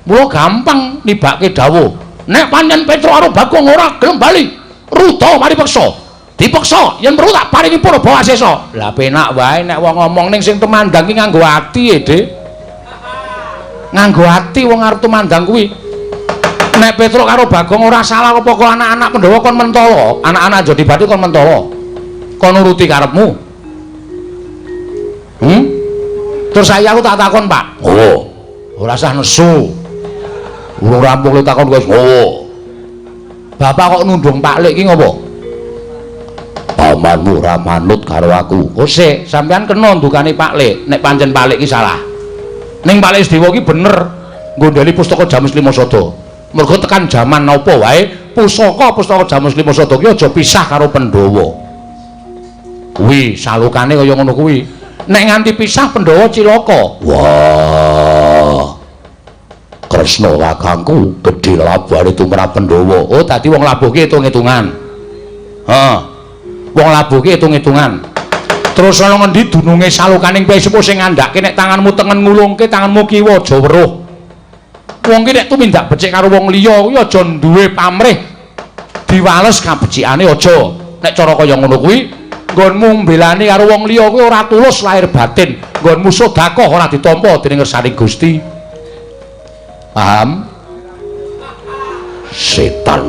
[SPEAKER 2] Mula gampang nibake dawuh. Nek pancen Petruk karo Bagong ora gelem bali, ruda mari peksa. Dipeksa yen perlu tak paringi Purba Asesa. Lah penak wae nek wong ngomong ning sing temandang ki nganggo ati, Dik. Nganggo ati wong arep temandang kuwi. Nek Petruk karo Bagong ora salah apa kok anak-anak Pandhawa kon mentala, anak-anak Jodibati kon mentala. Kon nuruti karepmu. Terus saya aku tak takon, Pak. Oh, ora usah nesu. Urung rampung le takon wis. Oh. Bapak kok nundung Pak Lik ki ngopo? Pamanmu ora manut karo aku. Oh sik, sampean kena ndukane Pak Lik. Nek pancen Pak Lik ki salah. Ning Pak Lik Dewa ki bener nggondheli pustaka Jamus Lima Sada. Mergo tekan jaman napa wae, pustaka Jamus Lima Sada ki aja pisah karo Pandhawa. Kuwi salukane kaya ngono kuwi. Nek nganti pisah Pandhawa cilaka. Wah. Kresna kakangku gedhe labuhane tumrap Pandhawa. Oh, dadi wong labuh ki hitung-hitungan. Heeh. Wong labuh ki hitung-hitungan. Terus ana ngendi dununge salukaning Kyai Sepuh sing ngandhake nek tanganmu tengen ngulungke tanganmu kiwa aja weruh. Wong ki nek tumindak becik karo wong liya kuwi aja duwe pamrih. Diwales kabecikane aja. Nek cara kaya ngono kuwi nggonmu mbelani karo wong liya kuwi ora tulus lahir batin. Nggonmu sedekah ora ditampa dening ngersani Gusti. Paham? Setan.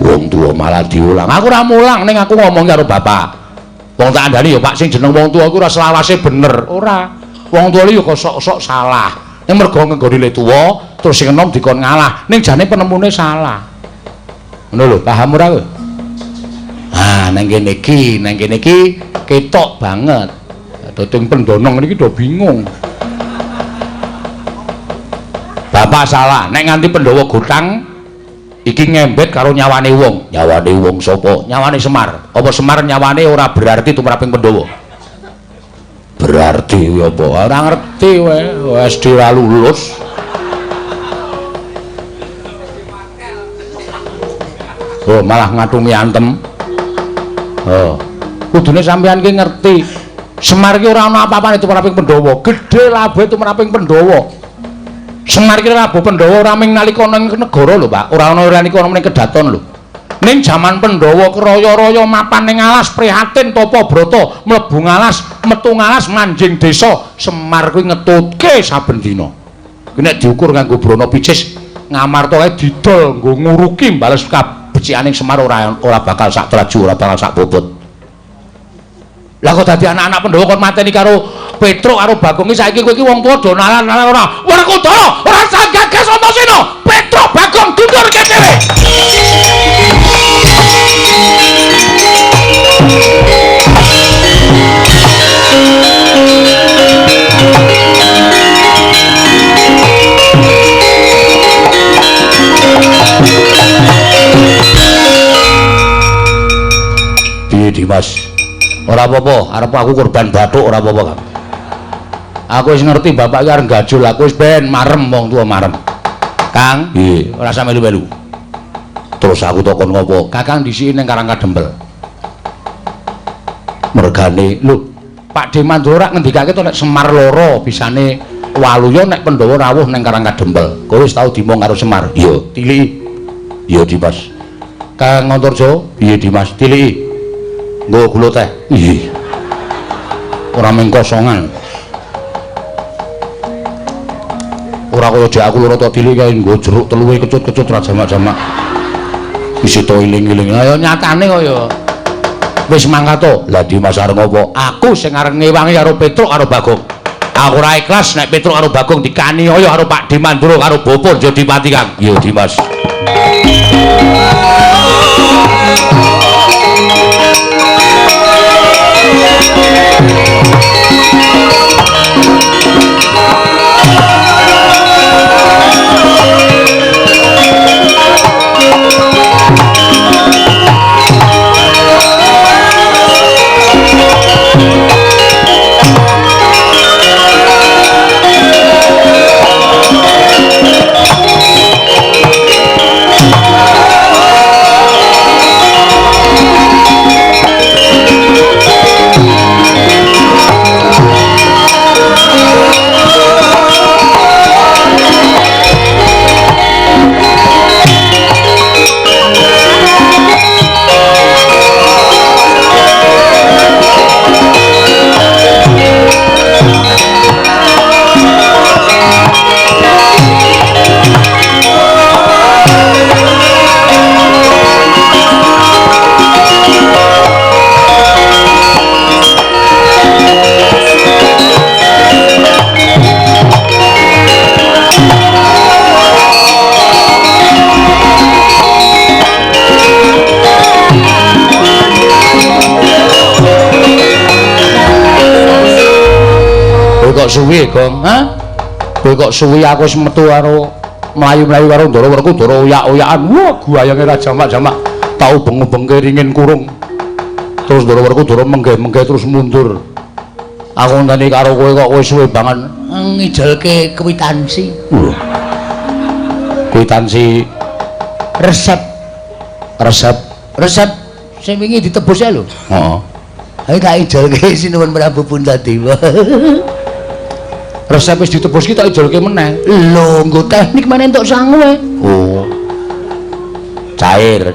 [SPEAKER 2] Wong tuwa malah diulang. Aku ora mulang ning aku ngomong karo bapak. Wong tak andani ya Pak sing jeneng wong tuwa iku ora selawase bener. Ora. Wong tuwa iki kok sok-sok salah. Ning mergo nggone le tuwa terus sing enom dikon ngalah. Ning jane penemune salah. Ngono lho, paham ora kowe? Ah, nang kene iki ketok banget. Dadi pendonong niki do bingung. Bapak salah, nek nganti Pandhawa gotang iki ngembet karo nyawane wong. Nyawane wong sapa? Nyawane Semar. Apa Semar nyawane ora berarti tumraping Pandhawa? Berarti apa? Ora ngerti wae, wis ora lulus. Oh, malah ngatungi antem. Oh. Kudune sampeyan ki ngerti. Semar ki ora ana apa-apane tumraping Pandhawa. Gedhe labuhe tumraping Pandhawa. Semar ki Prabu Pandhawa ora ming nalika ning negara lho, Pak. Ora ana nalika ning kedaton lho. Ning jaman Pandhawa keraya-raya mapan ning alas prihatin tapa brata, mlebu ngalas, metu ngalas manjing desa. Semar kuwi ngetutke saben dina. Kuwi nek diukur nganggo brana picis
[SPEAKER 1] Ngamarta kae didol nggo nguruki bales kabecikaning Semar ora bakal sak traju, ora bakal sak bobot. Lah kok dadi anak-anak Pandhawa kon mateni karo Petruk karo Bagong iki saiki kowe iki wong tuwa do nalan-nalan ora. Werkudara ora sagagas Antasena. Petruk Bagong dundur kene. Piye Dimas? Ora apa-apa, arep aku korban bathuk ora apa-apa, Kang. Aku wis ngerti bapak iki arep gajul, aku wis ben marem wong tuwa marem. Kang, nggih, ora usah melu-melu. Terus aku takon ngopo? Kakang disiki ning Karang Kadempel. Mergane, lho, Pak Demandra rak ngendikake to nek Semar loro bisane waluya nek Pandhawa rawuh ning Karang Kadempel. Kowe wis tau dimong karo Semar? Iya, tiliki. Iya, Dimas. Kang Antarja, piye Dimas? Tiliki. Nggo gula teh. Iya. Ora mung kosongan. Ora kaya jek aku loro tok diliki kae nggo jeruk teluwe kecut-kecut ra jamak-jamak. Isi to iling-iling. Ayo nyatane kaya wis mangkat to. Lah Dimas arep ngopo? Aku sing arep ngewangi karo Petruk karo Bagong. Aku ora ikhlas nek Petruk karo Bagong dikaniaya karo Pak Demandra karo Bapa Jodipati Kang. Iya Dimas. Kok suwi, Gong? Hah? Kowe kok suwi aku wis metu karo mlayu-mlayu karo Ndara Werkudara oyak-oyakan. Wah, guayange ra jamak-jamak. Tau beng-bengke ringin kurung. Terus Ndara Werkudara menggeh-menggeh terus mundur. Aku ngenteni karo kowe kok kowe suwe banget ngijelke kwitansi. Kwitansi resep. Resep sing wingi ditebus ya lho. Heeh. Ayo tak ijelke sinuwun Prabu Puntadewa. Resep wis ditebus ki tak ijolke meneh. Lho, nggo teknik meneh entuk sangu e. Oh. Cair.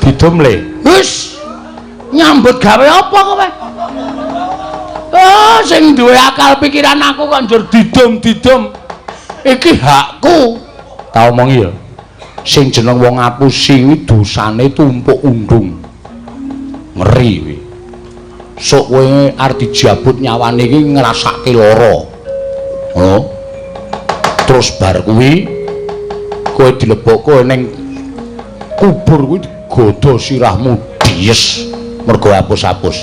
[SPEAKER 1] Didom le. Wis. Nyambut gawe apa kowe? Oh, sing duwe akal pikiran aku kok njur didom-didom. Iki hakku. Tak omongi ya. Sing jeneng wong ngapusi kuwi dosane tumpuk undung. Ngeri kuwi. Sok kowe arep dijabut nyawane iki ngrasake lara. Oh. Terus bar kuwi kowe dilebokke ning kubur kuwi digodho sirahmu dies mergo hapus-hapus.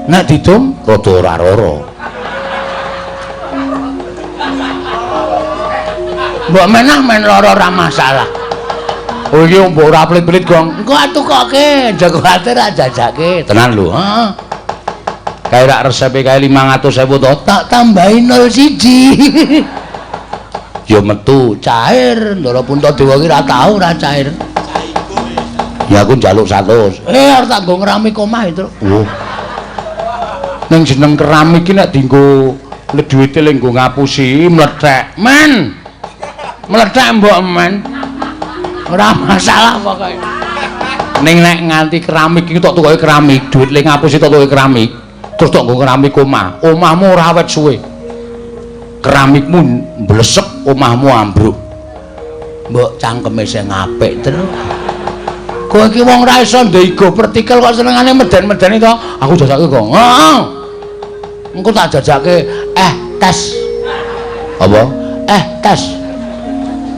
[SPEAKER 1] Nek didom rada ora lara. Mbok menah-men lara ora masalah. Oh iki mbok ora pelit-pelit, Gong. Engko atukoke, jago ate ra jajake. Tenan lho, heeh. Kae rak resepe kae 500.000 to, tak tambahi 01. Ya metu cair, Ndara Puntadewa ki ra tau ora cair. Ya aku njaluk 100. Arep tak nggo ngeramik omah itu. Oh. Ning jeneng keramik ki nek dienggo duwite le nggo ngapusi mlethek. Men. Mlethek mbok men. Ora masalah pokoke. Ning nek nganti keramik iki tok tukoke keramik, duit le ngapusi tok tukoke keramik. Terus tok nggo keramik omah. Omahmu ora awet suwe.
[SPEAKER 2] keramikmu mblesek omahmu ambruk.
[SPEAKER 3] Mbok cangkeme sing apik terus. Kowe iki wong ra iso ndego partikel kok senengane meden-medeni to. Aku jajake kok. Heeh. Engko tak jajake tes.
[SPEAKER 2] Apa?
[SPEAKER 3] Tes.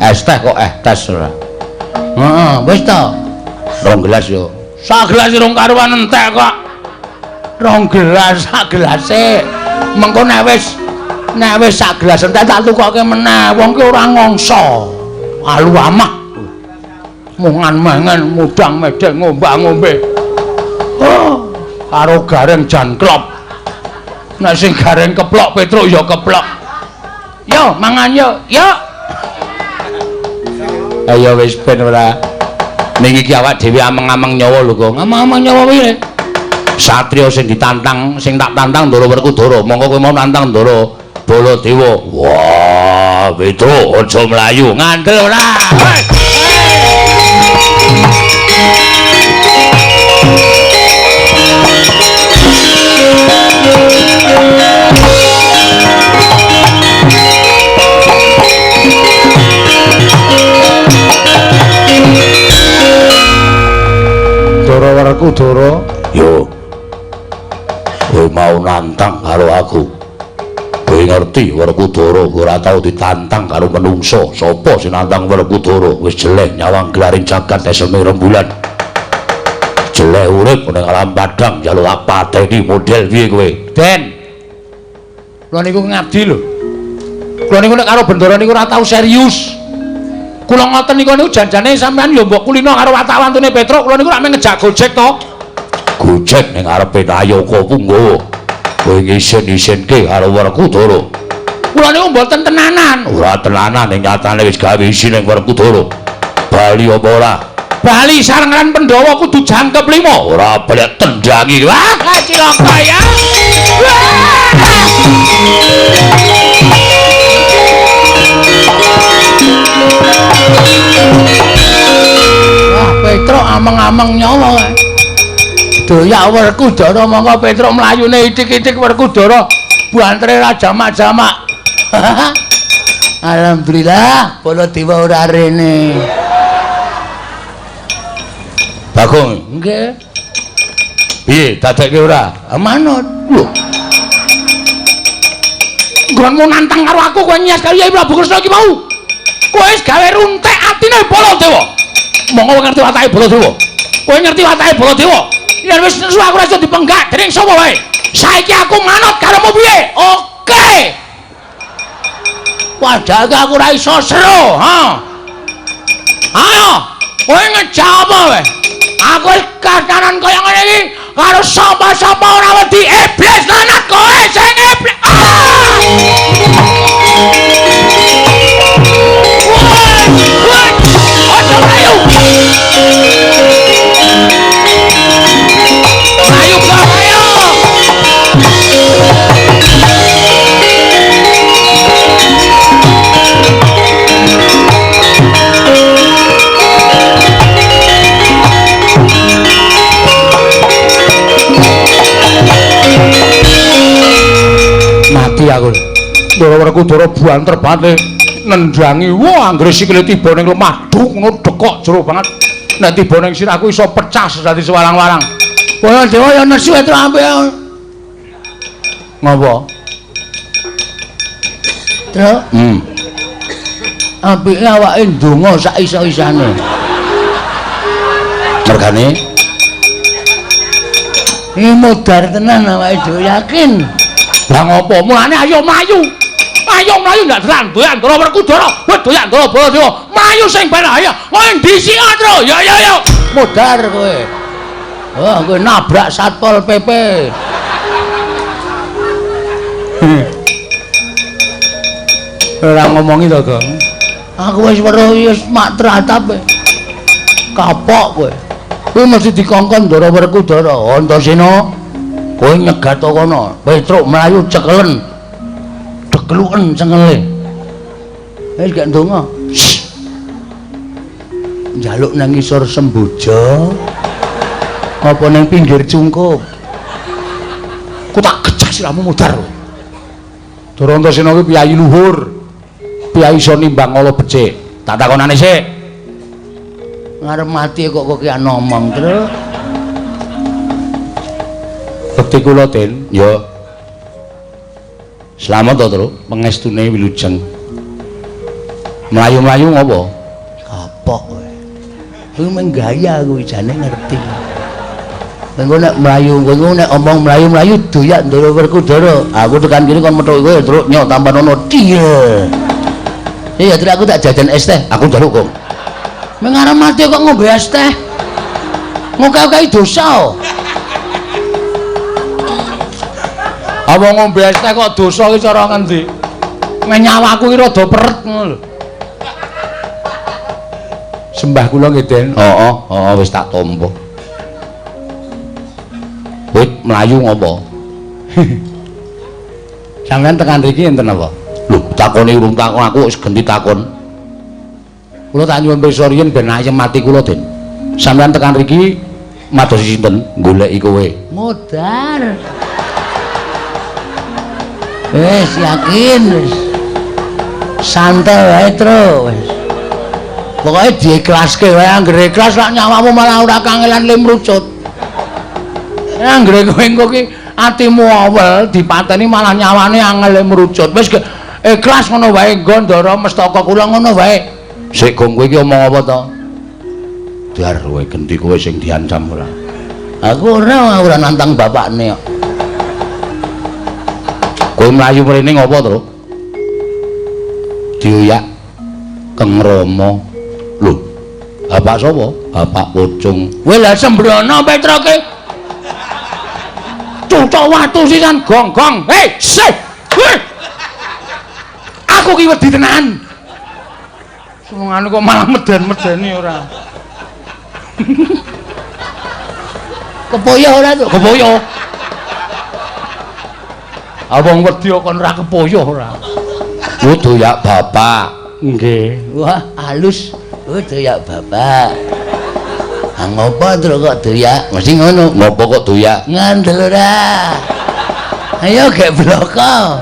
[SPEAKER 2] Es teh kok tes ora.
[SPEAKER 3] Heeh, wis to.
[SPEAKER 2] 2 gelas yo.
[SPEAKER 3] Sak gelas rong karuan entek kok. 2 gelas sak gelase. Mengko nek wis sak gelas entek tak tukoke meneh. Wong ki ora ngongso. Alu amah. Mungan mangan mudang medeng ngombak-ngombe. Oh, karo gareng jan klop. Nek sing gareng keplok Petruk ya keplok. Yo mangan yo. Yo.
[SPEAKER 2] Ayo wis ben ora. Ning iki awak dhewe ameng-ameng nyawa lho kok.
[SPEAKER 3] Ameng-ameng nyawa piye?
[SPEAKER 2] Satria sing ditantang, sing tak tantang Ndara Werkudara. Monggo kowe mau nantang Ndara Baladewa. Wah, Petruk aja mlayu, ngandel ora.
[SPEAKER 3] Ndara Werkudara,
[SPEAKER 1] Yo. Kowe mau nantang karo aku. Kowe ngerti Werkudara ora tau ditantang karo menungso. Sapa sing nantang Werkudara wis jelek nyawang gelaring jagat eseme rembulan. Jelek urip ning alam padang njaluk apateni model piye kowe?
[SPEAKER 3] Den. Kula niku ngabdi lho. Kula niku nek karo bendara niku ora tau serius. Kula ngoten niku janjane sampean ya mbok kulino karo watawantune Petruk, kula niku rak ngejak Gojek to.
[SPEAKER 1] Gojek ning ngarepe Nayaka Punggawa. Kowe ngisin-isinke karo Werkudara.
[SPEAKER 3] Kula niku mboten tenanan.
[SPEAKER 1] Ora tenanan ning nyatane wis gawe isin ning Werkudara. Bali apa ora?
[SPEAKER 3] Bali sarengan Pandhawa kudu jangkep 5.
[SPEAKER 1] Ora blek tendangi.
[SPEAKER 3] Wah, cilaka ya. Wah, Petruk ameng-ameng nyawa. Doyak Werkudara monggo Petruk mlayune itik-itik Werkudara bantre ra jamak-jamak. Alhamdulillah, Baladewa ora rene.
[SPEAKER 1] Bagong,
[SPEAKER 3] Nggih.
[SPEAKER 1] piye dadekke ora?
[SPEAKER 3] Manut. Lho. Nggonmu nantang karo aku kowe nyas karo Kyai Prabu Kresna iki mau. Kowe wis gawe runtek atine Baladewa. Monggo ngerti watake Baladewa. Kowe ngerti watake Baladewa. Yen wis nesu aku ora iso dipenggak dening sapa wae. Saiki aku manut karomu piye? Oke. Padahal aku ora iso sero, ha. Ayo, kowe ngejawab apa wae? Aku kadanan kaya ngene iki karo sapa-sapa ora wedi iblis lanat kowe sing iblis. Aja ayo. Ayo ayo. Mati aku. Ndara Werkudara banter banget nendangi. Wah, anggere sikile tiba ning lemah duk ngono dekok jero banget. Nek tiba ning sirahku iso pecah sedadi sewarang-warang. Baladewa ya nesu itu apik. Ngopo? Truk? Apike awake ndonga sak iso-isane.
[SPEAKER 1] Mergane
[SPEAKER 3] Iki modar tenan awake dhewe yakin. Lah ngopo? Mulane ayo mlayu. Ayo mlayu ndak doyan Ndara Werkudara. Wis doyan Ndara Baladewa. Mlayu sing ben ayo. Kowe ndisi atro. Ya ya ya. Modar kowe. Oh, kowe nabrak Satpol PP. Ora ngomongi to, Gong. Aku wis weruh wis mak tratap. Kapok kowe. Kowe mesti dikongkon Ndara Werkudara. Antasena. Kowe nyegat to kono. Petruk mlayu cekelen. Degluken cengele. Wis gak ndonga. Njaluk nang ngisor Semboja. Apa ning pinggir cungkup. Ku tak gecak siramu mudar.
[SPEAKER 1] Dara Antasena kuwi piyayi luhur. Piyayi iso nimbang ala becik. Tak takonane sik.
[SPEAKER 3] Ngarep mati kok ki ngomong terus.
[SPEAKER 1] Bekti kula Den, ya. Slamet to, Tru, pangestune wilujeng. Mlayu-mlayu ngopo?
[SPEAKER 3] Kapok kowe. Kuwi menggaya kuwi jane ngerti. Engko nek mlayu, engko nek omong mlayu-mlayu doyak Ndara Werkudara. Aku tekan kene kon metu kowe terus nyok tampan ono diel. Iya, terus aku tak jajan es teh.
[SPEAKER 1] Aku njaluk kok.
[SPEAKER 3] Mengarep mati kok ngombe es teh. Ngokek-ngokeki dosa.
[SPEAKER 2] Apa ngombe es teh kok dosa ki cara ngendi? Nyawaku ki rada peret ngono lho. Sembah kula nggih, Den.
[SPEAKER 1] Heeh, wis tak tampa. Wit mlayu ngopo?
[SPEAKER 2] Sampeyan tekan mriki enten apa?
[SPEAKER 1] Lho, takoni urung takon aku wis ganti takon.
[SPEAKER 2] Kula tak nyuwun pirsa riyen ben ayem mati kula, Den.
[SPEAKER 1] Sampeyan tekan mriki madosi sinten goleki kowe?
[SPEAKER 3] Modar. Wis yakin wis. Santai wae terus. Pokoke diiklaske wae anggere ikhlas lak nyawamu malah ora kangelan limrucut. Anggere kowe engko ki atimu awel dipateni malah nyawane angel limrucut. Wis ikhlas ngono wae nggo Ndara Mestaka kula ngono wae.
[SPEAKER 1] Sik gong kowe iki omong apa to? Dar kowe genti kowe sing diancam ora.
[SPEAKER 3] Aku ora nantang bapakne kok.
[SPEAKER 1] Kowe mlayu mrene ngopo, Tru? Dioyak Kang Rama. Lho, bapak sapa? Bapak Pucung.
[SPEAKER 3] Kowe lha sembrono petroke. Cucuk watu sisan gong-gong. Hei, sih. Aku ki wedi tenan.
[SPEAKER 2] Senengane kok malah meden-medeni ora.
[SPEAKER 3] Kepoyo ora to?
[SPEAKER 2] Kepoyo. Abang wedi kon ora kepoyo ora.
[SPEAKER 1] Kudu ya bapak.
[SPEAKER 2] Nggih.
[SPEAKER 3] Wah, halus. Doyak bapak. Ah ngopo terus kok doyak? Mesti ngono.
[SPEAKER 1] Ngopo kok doyak?
[SPEAKER 3] Ngandel ora. Ayo gek bloko.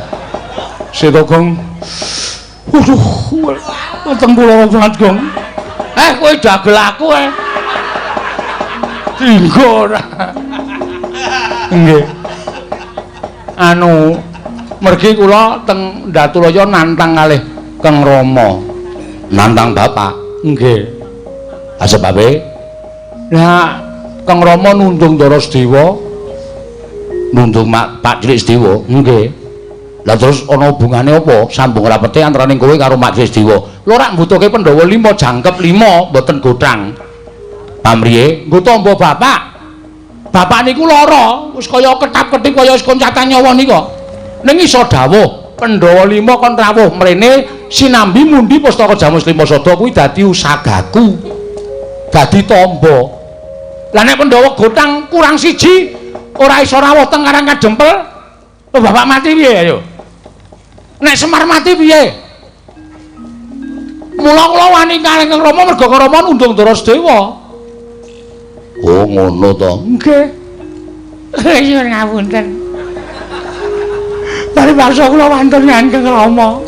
[SPEAKER 2] Gong. Waduh, weteng kula banget, Gong.
[SPEAKER 3] Kowe dagel aku
[SPEAKER 2] Dinggo ora. Nggih. Anu, mergi kula teng Ndatulaya nantang kalih Kang Rama.
[SPEAKER 1] Nantang bapak.
[SPEAKER 2] Nggih.
[SPEAKER 1] Ha sebabe?
[SPEAKER 2] Lah Kang Rama nundung Ndara Sedewa,
[SPEAKER 1] Nundung Pak Cilik Sedewa.
[SPEAKER 2] nggih.
[SPEAKER 1] Lah terus ana hubungane apa? Sambung rapete antaraning kowe karo Mak Cilik Sedewa.
[SPEAKER 2] Lho rak mbutuhke Pandhawa 5 jangkep 5 mboten gothang.
[SPEAKER 1] Pamriye?
[SPEAKER 2] Nggo tampa bapak. Bapak niku lara, wis kaya ketap-ketip kaya wis koncatan nyawa nika. Ning iso dawuh, Pandhawa 5 kon rawuh mrene sinambi mundi Pustaka Jamus Lima Sada kuwi dadi usagaku. Dadi tamba. Lah nek Pandhawa gothang kurang siji, ora iso rawuh teng Karang Kadempel. Lho bapak mati piye ayo? Nek Semar mati piye? Mula kula wani kalih Kang Rama merga Kang Rama nundung Ndara Sedewa.
[SPEAKER 1] Oh ngono to.
[SPEAKER 2] Nggih. Nyuwun ngapunten. Bari bakso kula wonten nyan Kang Rama.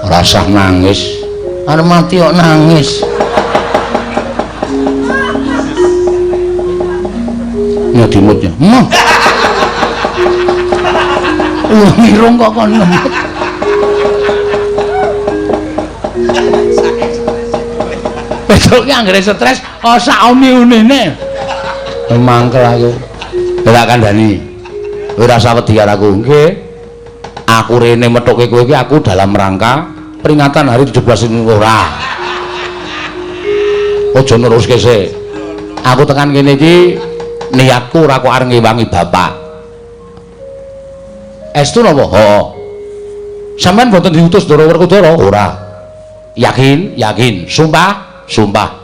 [SPEAKER 1] Ora usah nangis.
[SPEAKER 3] Arep mati kok nangis.
[SPEAKER 1] Nyadimutnya.
[SPEAKER 3] Lu mirung kok kon ngemut. Besok ki anggere stres kok sak uni-unine.
[SPEAKER 1] Mangkel aku. Ora kandhani. Ora usah wedi karo aku.
[SPEAKER 2] Nggih.
[SPEAKER 1] Aku rene methuke kowe iki aku dalam rangka peringatan hari 17 ini ora. Aja neruske sik. Aku tekan kene iki niatku ora kok arep ngewangi bapak.
[SPEAKER 2] Estu napa?
[SPEAKER 1] Heeh.
[SPEAKER 2] Sampeyan mboten diutus Ndara Werkudara?
[SPEAKER 1] Ora.
[SPEAKER 2] Yakin?
[SPEAKER 1] Yakin.
[SPEAKER 2] Sumpah?
[SPEAKER 1] Sumpah.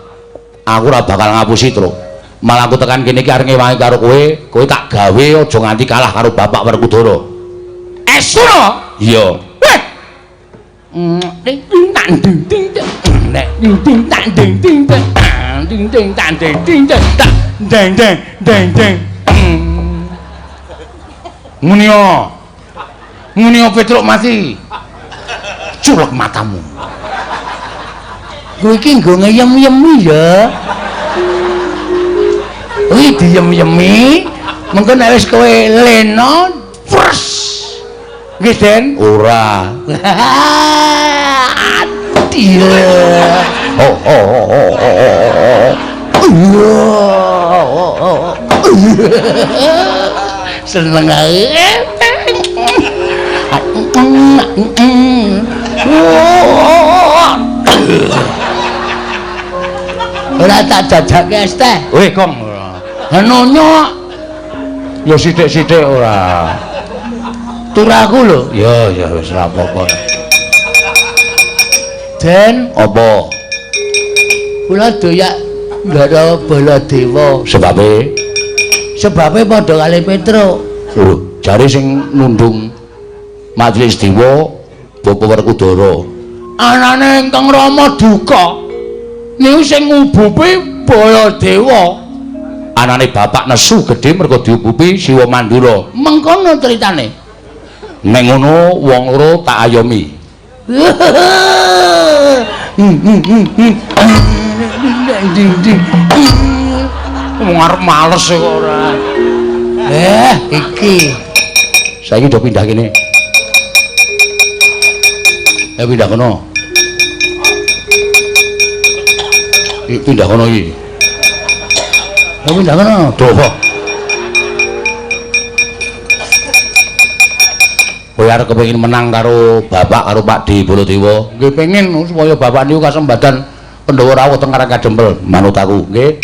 [SPEAKER 1] Aku ora bakal ngapusi, Tru. Malah aku tekan kene iki arep ngewangi karo kowe tak gawe aja nganti kalah karo bapak Werkudara.
[SPEAKER 2] Estu no?
[SPEAKER 1] Iya.
[SPEAKER 2] Ding ding tang ding ding nek ding ding tang ding ding ding ding tang ding ding tang ding ding ding ding. Muni yo. Ngene Petruk mati. Culek matamu.
[SPEAKER 3] Kowe iki nggo ngeyem-yemi ya. Wih diyem-yemi, mengko nek wis kowe lena, pres. Nggih, Den?
[SPEAKER 1] Ora.
[SPEAKER 3] Adil. Seneng ae. Ora tak dadake es teh.
[SPEAKER 2] Weh, Kong.
[SPEAKER 3] Nonyo.
[SPEAKER 2] Ya sithik-sithik ora.
[SPEAKER 3] Tur aku lho.
[SPEAKER 2] Ya wis ora apa-apa.
[SPEAKER 3] Den,
[SPEAKER 1] Apa?
[SPEAKER 3] kula doyak ndara Baladewa.
[SPEAKER 1] Sebabe?
[SPEAKER 3] Sebabe padha kali Petruk.
[SPEAKER 1] Lho, jare sing nundung Majelis Dewa Bapak Werkudara.
[SPEAKER 3] Anane Ingkang Rama duka. Niku sing ngubupi Baladewa.
[SPEAKER 1] Anane bapak nesu gedhe mergo diubupi Siwa Mandura.
[SPEAKER 3] Mengkono critane.
[SPEAKER 1] Nek ngono wong loro tak ayomi.
[SPEAKER 2] Wong arep males kok ora.
[SPEAKER 3] Iki.
[SPEAKER 1] Saiki do pindah kene. Pindah kono. Pindah kono iki.
[SPEAKER 3] Pindah kono.
[SPEAKER 1] Dopo. Kowe arep kepengin menang karo bapak karo Pak Di Baladewa.
[SPEAKER 2] Nggih pengin supaya bapak niku kasembadan Pandhawa rawuh teng Karang Kadempel.
[SPEAKER 1] Manut aku, nggih.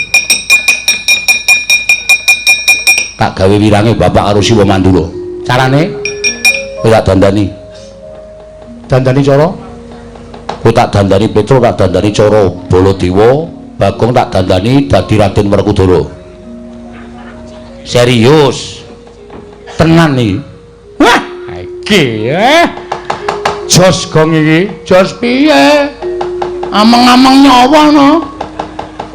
[SPEAKER 1] Tak gawe wirange bapak karo Siwa Mandura.
[SPEAKER 2] Carane
[SPEAKER 1] Kowe tak dandani.
[SPEAKER 2] dandani cara
[SPEAKER 1] Kowe tak dandani Petruk, tak dandani cara Baladewa, Bagong tak dandani dadi Raden Werkudara. Serius. Tenan iki.
[SPEAKER 2] wah iki jos gong iki jos piye ameng-ameng nyawa no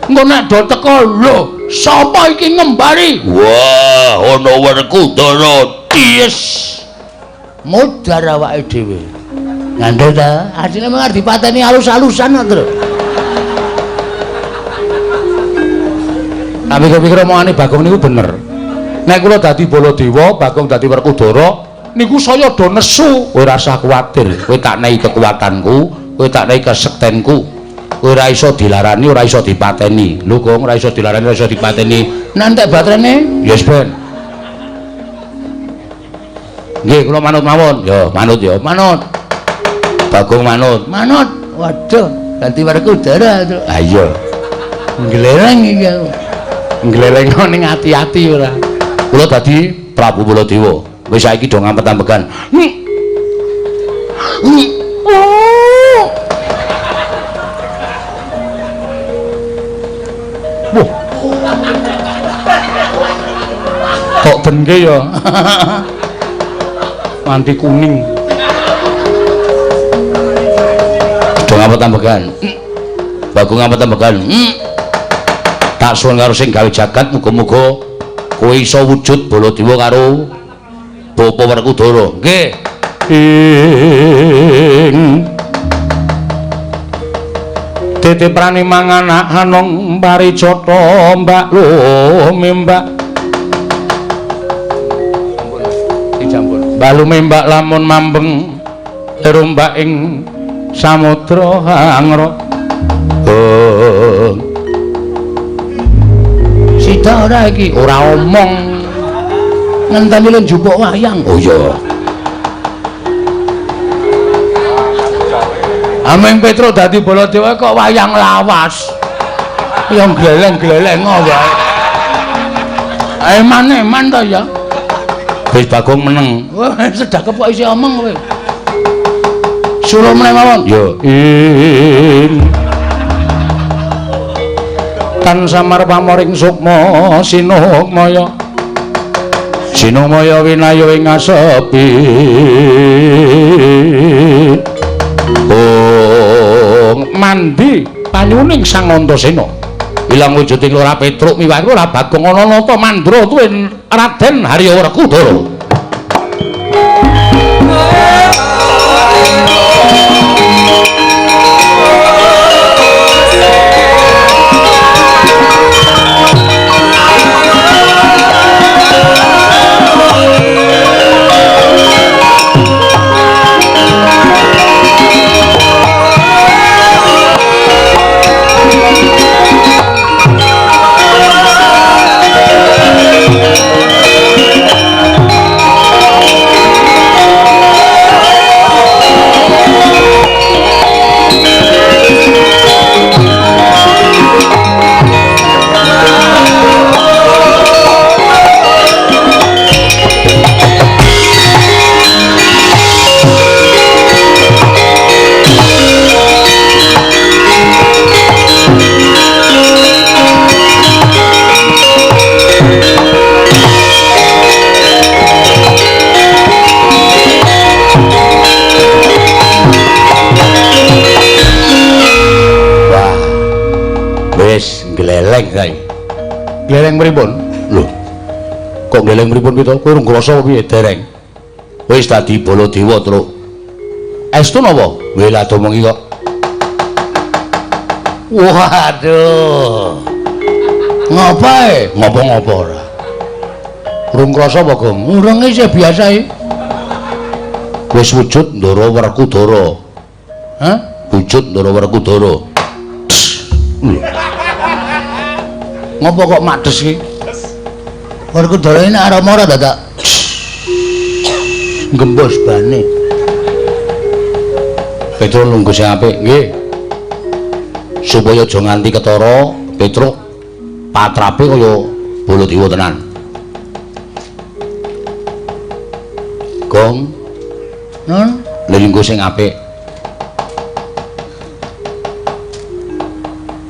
[SPEAKER 2] engko nek do teko lho sapa iki ngembari
[SPEAKER 1] Wah, ana Werkudara ties.
[SPEAKER 3] Mudar awake dhewe. Ngandel ta, asline mung arep dipateni alus-alusan kok, Tru.
[SPEAKER 2] tapi kepikir omongane Bagong niku bener nek kula dadi Baladewa Bagong dadi Werkudara niku saya do nesu
[SPEAKER 1] Kowe ora usah kuwatir, kowe tak nehi kekuatanku, kowe tak nehi kesektenku. Kowe ora iso dilarani, ora iso dipateni. Lho, Gong, ora iso dilarani, ora iso dipateni.
[SPEAKER 3] Nantek baterene.
[SPEAKER 1] Yes, Ben. Nggih, kula manut mawon. Ya, manut ya.
[SPEAKER 3] Manut.
[SPEAKER 1] Bagong manut.
[SPEAKER 3] Manut. Waduh, dadi Werkudara, Tru.
[SPEAKER 1] Ha iya.
[SPEAKER 3] Nglereng iki aku.
[SPEAKER 2] nglelengno ning ati-ati ora
[SPEAKER 1] Kula dadi Prabu Baladewa. Wis saiki do ngampet-ampekan.
[SPEAKER 2] Wah. Kok denke ya. Manti kuning.
[SPEAKER 1] Do ngampet-ampekan. Bagong ngampet-ampekan. Tak suwun karo sing gawe jagat muga-muga kowe iso wujud Baladewa karo Bapak Werkudara. Nggih.
[SPEAKER 2] Titiprane mangan anong paricata mbak lumembak dijampun mbak lumembak lamun mambeng terombak ing samudra hangra
[SPEAKER 3] Sida ora iki,
[SPEAKER 2] ora omong
[SPEAKER 3] ngenteni lu njupuk wayang.
[SPEAKER 1] Oh iya.
[SPEAKER 2] Ameng Petruk dadi Baladewa kok wayang lawas. Ya gleleng-gleleng wae. Eman-eman to ya.
[SPEAKER 1] Wis Bagong meneng.
[SPEAKER 3] Wah, sedekep kok isih omong kowe.
[SPEAKER 2] Suruh meneh mawon.
[SPEAKER 1] Yo.
[SPEAKER 2] Tan samar pamoring sukma sinukmaya. Sinukmaya winayu ing asepi. Mandi panyuning Sang Antasena ilang wujuding Lora Petruk miwah ora Bagong ana nata mandra tuwin Raden Harya Werkudara.
[SPEAKER 1] Wis gleleng saiki.
[SPEAKER 2] Gleleng pripun?
[SPEAKER 1] Lho. Kok gleleng pripun kita? Kowe urung krasa piye dereng? Wis dadi Baladewa, Truk. Estu napa? Kowe lha domongi kok. Waduh.
[SPEAKER 2] Ngapae?
[SPEAKER 1] Ngopo-ngopo ora? Urung krasa apa, Gong?
[SPEAKER 2] Urung isih biasa iki.
[SPEAKER 1] Wis wujud Ndara Werkudara.
[SPEAKER 2] Hah?
[SPEAKER 1] Wujud Ndara Werkudara.
[SPEAKER 2] Ngopo kok mades iki? Werkudara ini arama ora dadak. Gembos bane.
[SPEAKER 1] Petruk nunggu sing apik, nggih. Supaya aja nganti ketara, Petruk patrape kaya Baladewa tenan. Gong,
[SPEAKER 2] Nun,
[SPEAKER 1] linggo sing apik.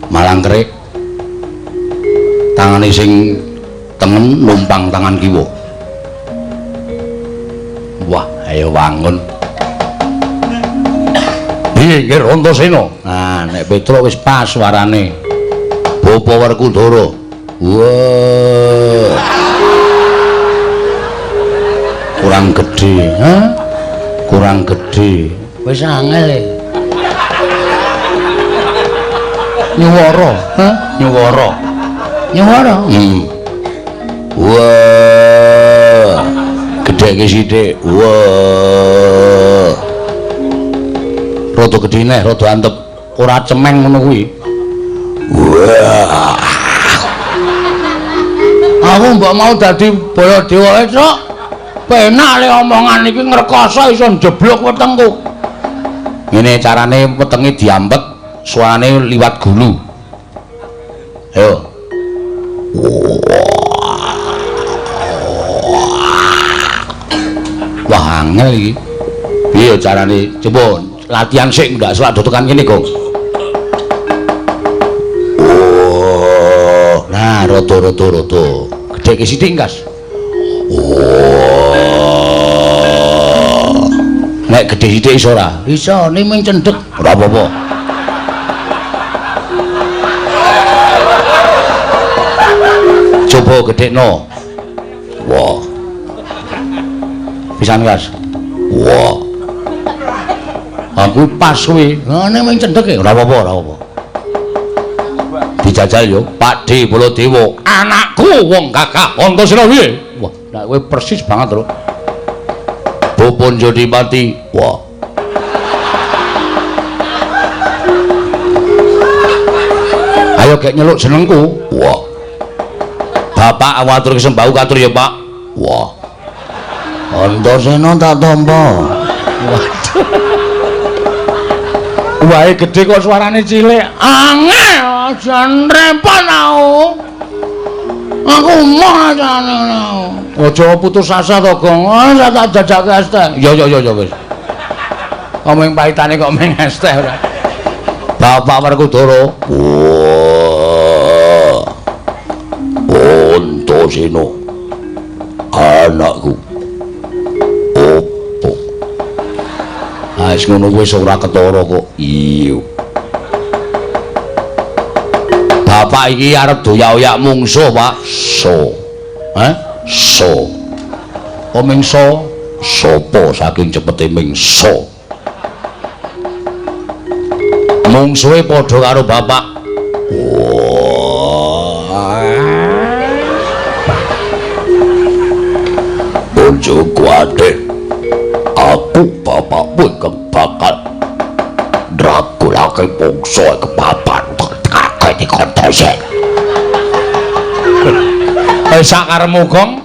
[SPEAKER 1] Malang kerik. Tangane sing tengen numpang tangan kiwa. Wah, ayo wangun. Piye nggih Rantasena? Nah, nek Petruk wis pas suarane. Bapa Werkudara. Wah. Kurang gedhe,
[SPEAKER 2] hah?
[SPEAKER 1] kurang gedhe.
[SPEAKER 2] Wis angel e. Nyuwara, hah?
[SPEAKER 1] Nyuwara.
[SPEAKER 2] Nyuwara.
[SPEAKER 1] Wah. Gedheke sithik. Wah. Rada gedhe neh, rada antep. Ora cemeng ngono kuwi. Wah.
[SPEAKER 2] Aku mbok mau dadi Baladewa esuk. Penak le omongan iki ngrekoso iso njeblok wetengku.
[SPEAKER 1] Ngene carane wetenge diambek, suarane liwat gulu. Ayo. Wah, angel iki. Piye carane? Coba latihan sik ndak salah do tekan kene, Gong. Oh, nah rada. Gedheke sithik, Kas. Nek gedhe sithik iso ora?
[SPEAKER 2] Iso ning cendhek.
[SPEAKER 1] Ora apa-apa. Coba gedhekno. Wah. Pisan, Kas. Wah. Aku pas kuwi.
[SPEAKER 2] Ngene ning cendhek e.
[SPEAKER 1] Ora apa-apa, ora apa. Dijajal yo, Pakde Baladewa, anakku wong gagah Antasena piye? Wah, nek kowe persis banget, Lho. Bapa Jodimati. Wah. Ayo gek nyeluk jenengku. Wah. Bapak awatur kesembau katur ya, Pak. Wah.
[SPEAKER 2] Antasena tak tampa. Wae gedhe kok suarane cilik. Angel aja nrepon aku. Aku moh ajane aku. Aja putus asa to, Gong. Ora tak jajake es teh.
[SPEAKER 1] Ya wis.
[SPEAKER 2] Omeng paitane kok meng es teh ora.
[SPEAKER 1] Bapak Werkudara. Wah. Antasena. Anakku. Opo? Wis ngono wis ora ketara kok. Iya. Bapak iki arep doyak-oyak mungsuh, Pak. So. So.
[SPEAKER 2] Oh mingso
[SPEAKER 1] Sopo saking cepete mingso? Mungsuhe padha karo bapak. Ojo kuwatir. Aku bapakmu ingkang bakal ndragulake mungsuhe kepapan kakek kontese.
[SPEAKER 2] sak karepmu, Gong.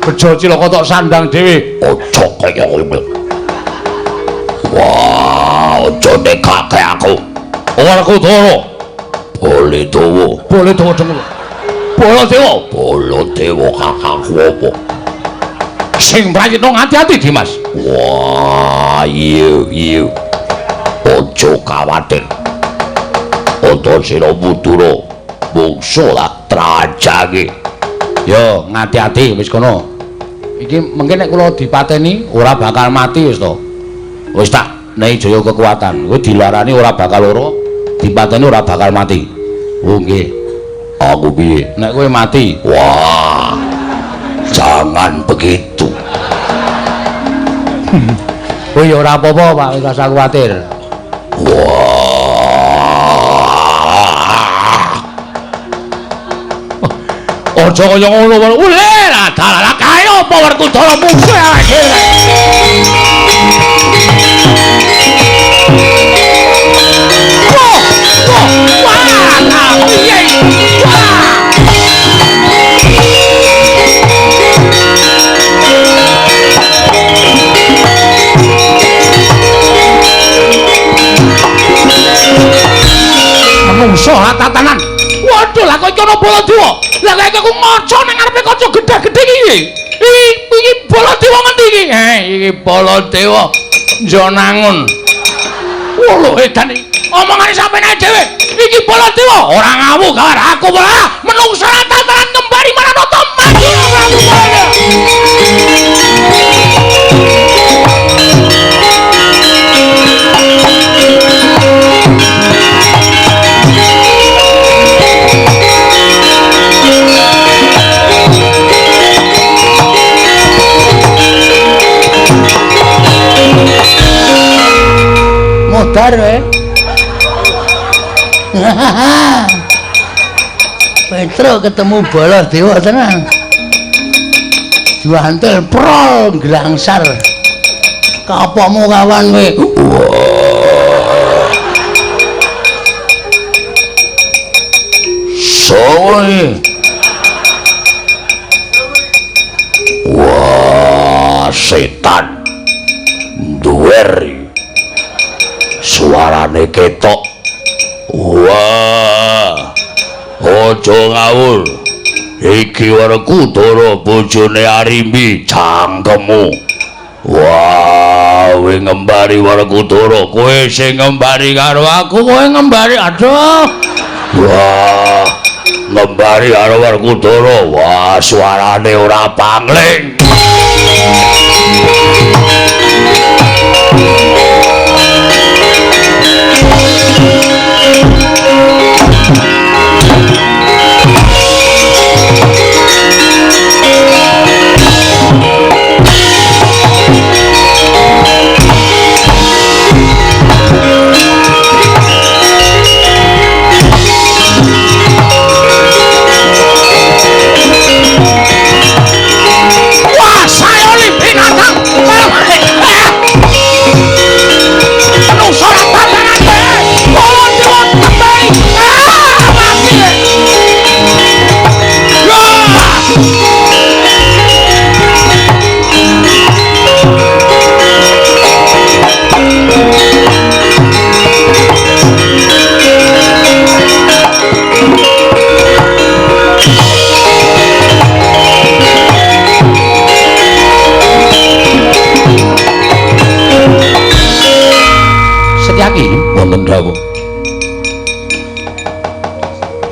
[SPEAKER 2] Bejo cilaka tok sandang dhewe.
[SPEAKER 1] Ojo kaya kowe. Wah, ojo nekake aku. Werkudara. Baladewa.
[SPEAKER 2] Baladewa dengkul. Baladewa.
[SPEAKER 1] Baladewa kakangku apa?
[SPEAKER 2] Sing prayitna ngati-ati, Dimas.
[SPEAKER 1] Wah, iya. Ojo kuwatir. Antasena Budura mungsuh lah trajange. Yo, ngati-ati wis kono. Iki mengke nek kula dipateni ora bakal mati wis to. Wis tak nehi jaya kekuatan. Kowe dilarani ora bakal lara, dipateni ora bakal mati. Oh nggih. Aku piye?
[SPEAKER 2] Nek kowe mati.
[SPEAKER 1] Wah. Jangan begitu.
[SPEAKER 2] Oh ya ora apa-apa, Pak, ora usah kuwatir. Aja kaya ngono wae. Uleh lah dalah kae apa Werkudara mungsuh awake dhewe. Wah, piye? Wah. Mungsuh tatanan. Waduh lah kok iki ana Baladewa. Lah kaya aku maca nang ngarepe kaca gedhe-gedhe iki. Iki Baladewa ngendi iki? Iki Baladewa Jonangun. Wah lho edan iki. Omongane sampeyan dhewe. Iki Baladewa ora ngawu gawar aku wae. Menungsa tataran kembali Maranata maju Prabu Baladewa. Modar Petro ketemu Baladewa tenan. Juantel prol glangsar. Kapamu kawan kowe?
[SPEAKER 1] Soe. Wah, setan. Duwer. Suarane ketok. Wah. Aja ngawur. Iki Werkudara bojone Arimbi cangkemmu. Wah, kowe ngembari Werkudara, kowe sing ngembari karo aku, kowe ngembari. Aduh. Wah, ngembari karo Werkudara. Wah, suarane ora pangling.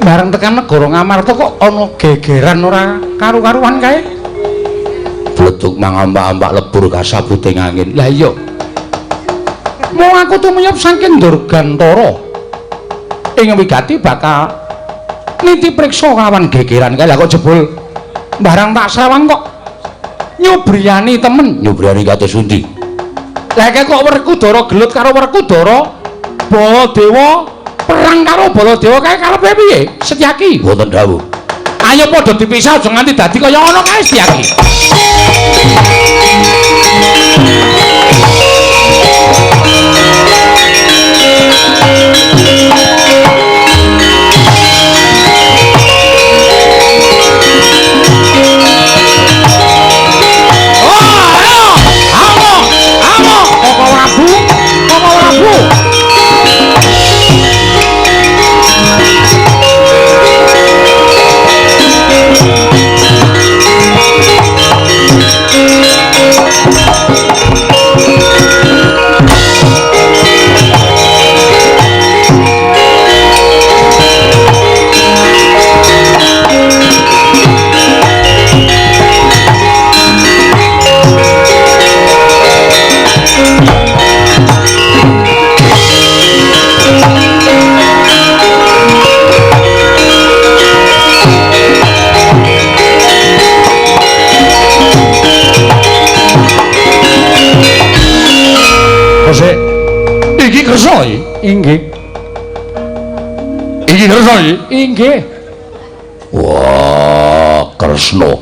[SPEAKER 2] Bareng tekan negara Ngamarta kok ana gegeran ora karu-karuan kae.
[SPEAKER 1] Bledug mangambak-ambak lebur kasabuting angin.
[SPEAKER 2] Lah iya. Mau aku tumuyup saking Durgantara. Ing wigati bakal niti priksa kawan gegeran kae. Lah kok jebul barang tak srawang kok nyubriyani temen.
[SPEAKER 1] Nyubriyani kados pundi?
[SPEAKER 2] Lah kok Werkudara gelut karo Werkudara Baladewa perang karo Baladewa kae karepe piye? Setyaki.
[SPEAKER 1] Mboten dawuh.
[SPEAKER 2] Ayo padha dipisah aja nganti dadi kaya ngono kae Setyaki. Inggih. Iki Kresna iki? Inggih.
[SPEAKER 1] Wah, Kresna.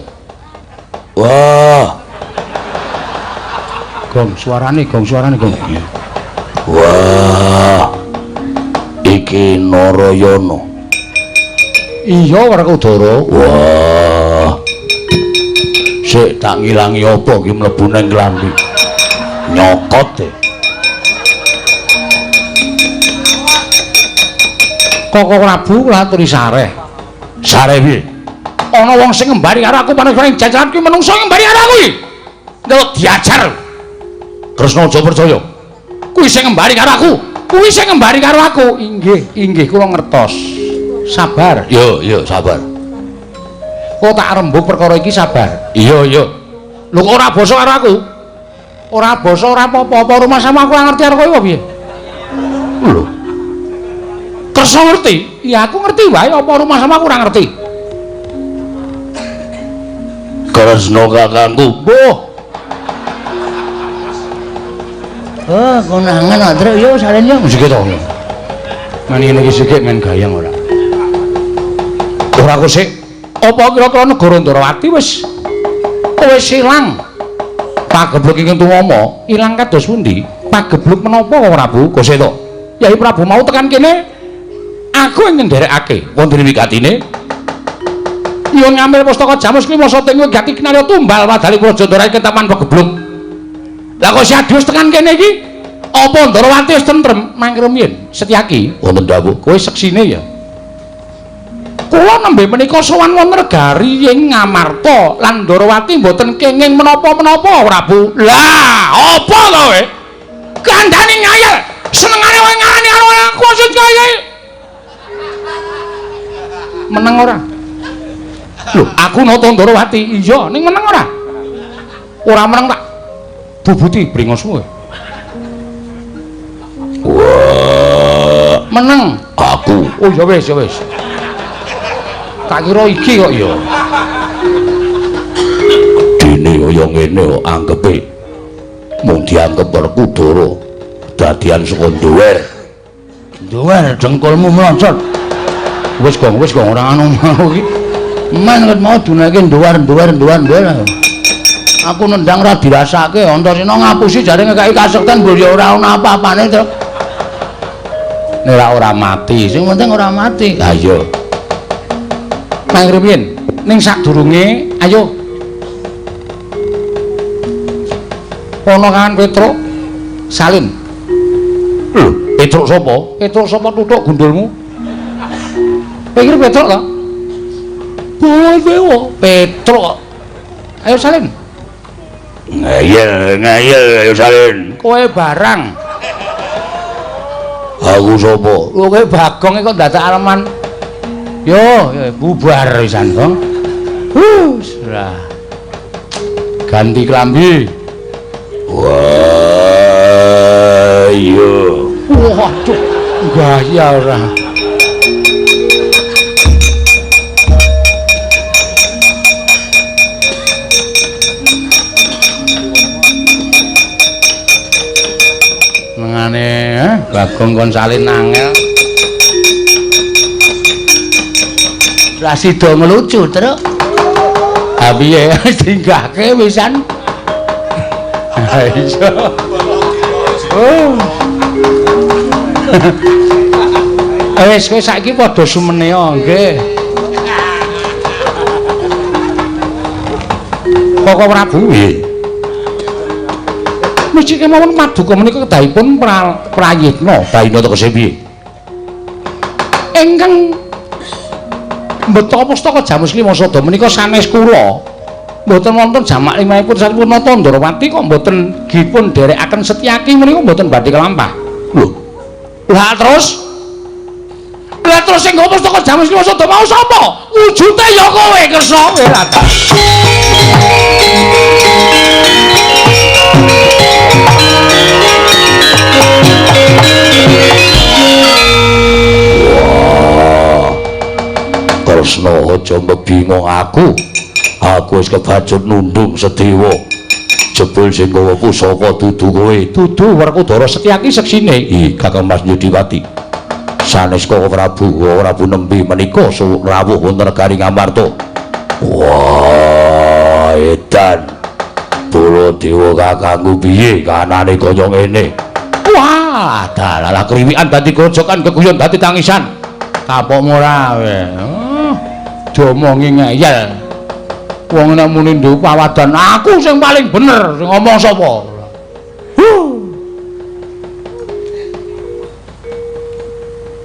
[SPEAKER 1] Wah.
[SPEAKER 2] Gong suarane, gong.
[SPEAKER 1] Wah. Iki Narayana.
[SPEAKER 2] Iya, Werkudara.
[SPEAKER 1] Wah. Sik tak ngilangi apa iki mlebu nang klambi. Nyokot e.
[SPEAKER 2] Koko Prabu kula aturi sareh.
[SPEAKER 1] Sareh piye?
[SPEAKER 2] Ana wong sing ngembari karo aku paning jajaran kuwi menungso ngembari karo aku iki. Ndelok diajar.
[SPEAKER 1] Kresna aja percaya.
[SPEAKER 2] Kuwi sing ngembari karo aku. Inggih, kula ngertos. Sabar.
[SPEAKER 1] Yo, sabar.
[SPEAKER 2] Kok tak rembug perkara iki sabar.
[SPEAKER 1] Iya.
[SPEAKER 2] Lho kok ora basa karo aku? Ora basa ora apa-apa rumah sama aku ora ngerti karo kowe piye?
[SPEAKER 1] Lho.
[SPEAKER 2] Kresna ngerti? Ya aku ngerti wae apa rumah sama aku ora ngerti.
[SPEAKER 1] Kresna kakangku.
[SPEAKER 2] Mbuh.
[SPEAKER 3] Oh, konangan Truk yo salen yo.
[SPEAKER 2] Sik to. Man ngene iki sik men gayang ora. Ora kok sik. Apa kira-kira negara Ndarawati wis ilang? Pagebluk ing Tumama ilang kados pundi? Pagebluk menapa kok Prabu? Kok sik to. Yai Prabu mau tekan kene aku ing nderekake wonten wikatine. Yo ngambil pustaka Jamus kuwi masa teng gati kinarya tumbal wadali Praja Ndara ing taman Pagebluk. Lah kok si Adius tekan kene iki? Apa Ndarawati wis tentrem mangkira yen Setyaki?
[SPEAKER 1] Wonten dawuh.
[SPEAKER 2] Kowe seksine ya. Kula nembe menika sowan wonten negari ing Ngamarta lan Ndarawati mboten kenging menapa-menapa Prabu. Lah, apa to kowe? Kandhane ngayal, senengane kowe ngarani karo aku maksud kowe. Meneng ora? Lho, aku nata Ndarawati. Iya, ning meneng ora? Ora meneng tak bubuti bringosmu.
[SPEAKER 1] Wah,
[SPEAKER 2] Meneng.
[SPEAKER 1] aku.
[SPEAKER 2] Oh ya wis. Tak kira iki kok ya.
[SPEAKER 1] Dene kaya ngene kok anggepe. Mung dianggep Werkudara dadian saka nduwer.
[SPEAKER 3] Duwer jengkolmu mlocot.
[SPEAKER 2] Wis gong ora anu mau iki.
[SPEAKER 3] Man ket mau dunake duwer. Aku nendang ra dirasake, Antasena ngapusi jare ngekaki kasekten mbok ya ora ana apa-apane to.
[SPEAKER 2] Nek ora mati,
[SPEAKER 3] Sing penting ora mati.
[SPEAKER 1] Lah iya.
[SPEAKER 2] Mangkir piyen? Ning sadurunge ayo. Ana kan Petruk salin.
[SPEAKER 1] Lho, Petruk sapa?
[SPEAKER 2] Petruk sapa tutuk gundulmu? Pikir Petruk to? Bowo Petruk. Ayo salin.
[SPEAKER 1] Ngayel ayo salin.
[SPEAKER 2] Kowe barang.
[SPEAKER 1] Aku sapa?
[SPEAKER 2] Lho kowe Bagong kok dadak aleman. Yo, bubar pisan, Bang. Lah. Ganti klambi.
[SPEAKER 1] Wah, iya.
[SPEAKER 2] Waduh, gaya ora. Mengane, Bagong kon salin angel.
[SPEAKER 3] Ra sida ngelucu, Truk.
[SPEAKER 2] Ha piye dinggahke pisan? Ha iya. Oh. Wis kowe saiki padha sumenea nggih. Koko Prabu nggih. Mesti kemawon paduka menika kedahipun prayitna.
[SPEAKER 1] Baina tegese piye?
[SPEAKER 2] Ingkang mbeta pustaka Jamus Klimasada menika sanes kula. Mboten wonten jamak limahipun sampun nata Ndarawati kok mboten dipun derekaken Setyaki menika mboten badhe kelampah.
[SPEAKER 1] Lho,
[SPEAKER 2] Lah terus sing nggo pustaka Jamus Klimasada mau sapa? Wujute ya kowe Kresna kowe rata.
[SPEAKER 1] Kresna aja mbingung aku. Aku wis kebacut nundung Sedewa. jebul sing gawa pusaka dudu kowe.
[SPEAKER 2] Dudu Werkudara Setyaki seksine.
[SPEAKER 1] I Kakang Mas Yudiwati. Sanes Koko Prabu nembe menika rawuh wonten negari Ngamarta. Wah, edan. Baladewa kakangku piye kanane kaya ngene?
[SPEAKER 2] Wah, dalalah kriwikan dadi grojokan keguyon dadi tangisan. Kapok ora we. Diomongi ngeyel. Wong nek muni nduk pawadan aku sing paling bener sing ngomong sapa?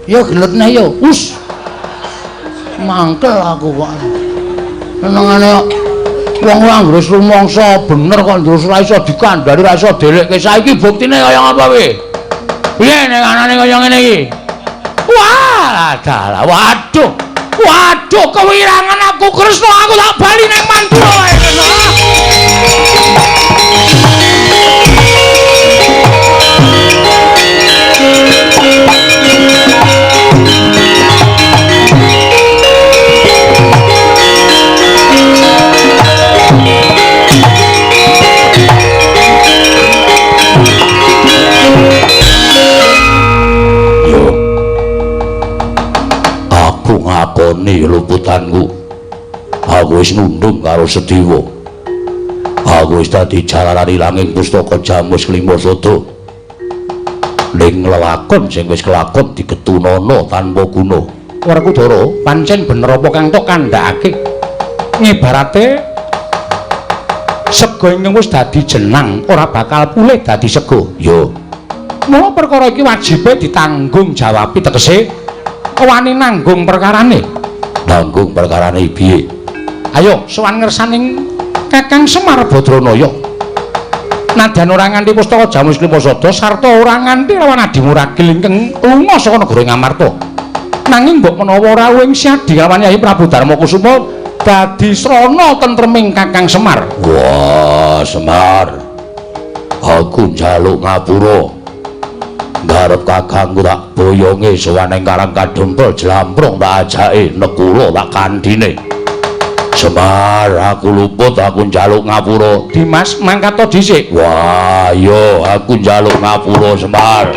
[SPEAKER 2] Yo geletne yo. Us. Mangkel aku kok. Senengane wong Anggris rumangsa bener kok terus ora iso dikandhani ora iso delekke. Saiki buktine kaya ngapa we? Piye nek anane kaya ngene iki? Wah, dalah. Waduh. Waduh, kewirangan aku Kresna, aku tak bali ning Mandura wae.
[SPEAKER 1] Aku ngakoni luputanku. Aku wis nundung karo Sediwa. Aku wis dadi jalarani langing pustaka Jamus Klimasada. Ning lelakon sing wis kelakon digetunana tanpa guna.
[SPEAKER 2] Werkudara, pancen bener apa kang tok kandhakake? Ngibarate sega ingkang wis dadi jenang ora bakal pulih dadi sega.
[SPEAKER 1] Yo.
[SPEAKER 2] Mula perkara iki wajibe ditanggung jawabi tegese wani nanggung perkarane.
[SPEAKER 1] Nanggung perkarane piye?
[SPEAKER 2] Ayo sowan ngersaning Kakang Semar Badranaya. Nadyan ora nganti pustaka Jamus Klimasada sarta ora nganti lawan adimu ragil ingkang lunga saka negara Ngamarta. Nanging mbok menawa ora wing siadi lawan Yai Prabu Darmakusuma dadi srana tentreming Kakang Semar.
[SPEAKER 1] Wah, Semar. Aku njaluk ngapura. Ngarep kakangku tak boyonge sowaning Karang Kadempel Jlamprung tak ajake nekula tak kandhine. Semar, aku luput, aku njaluk ngapura.
[SPEAKER 2] Dimas mangkat to dhisik.
[SPEAKER 1] Wah, yo aku njaluk ngapura, Semar.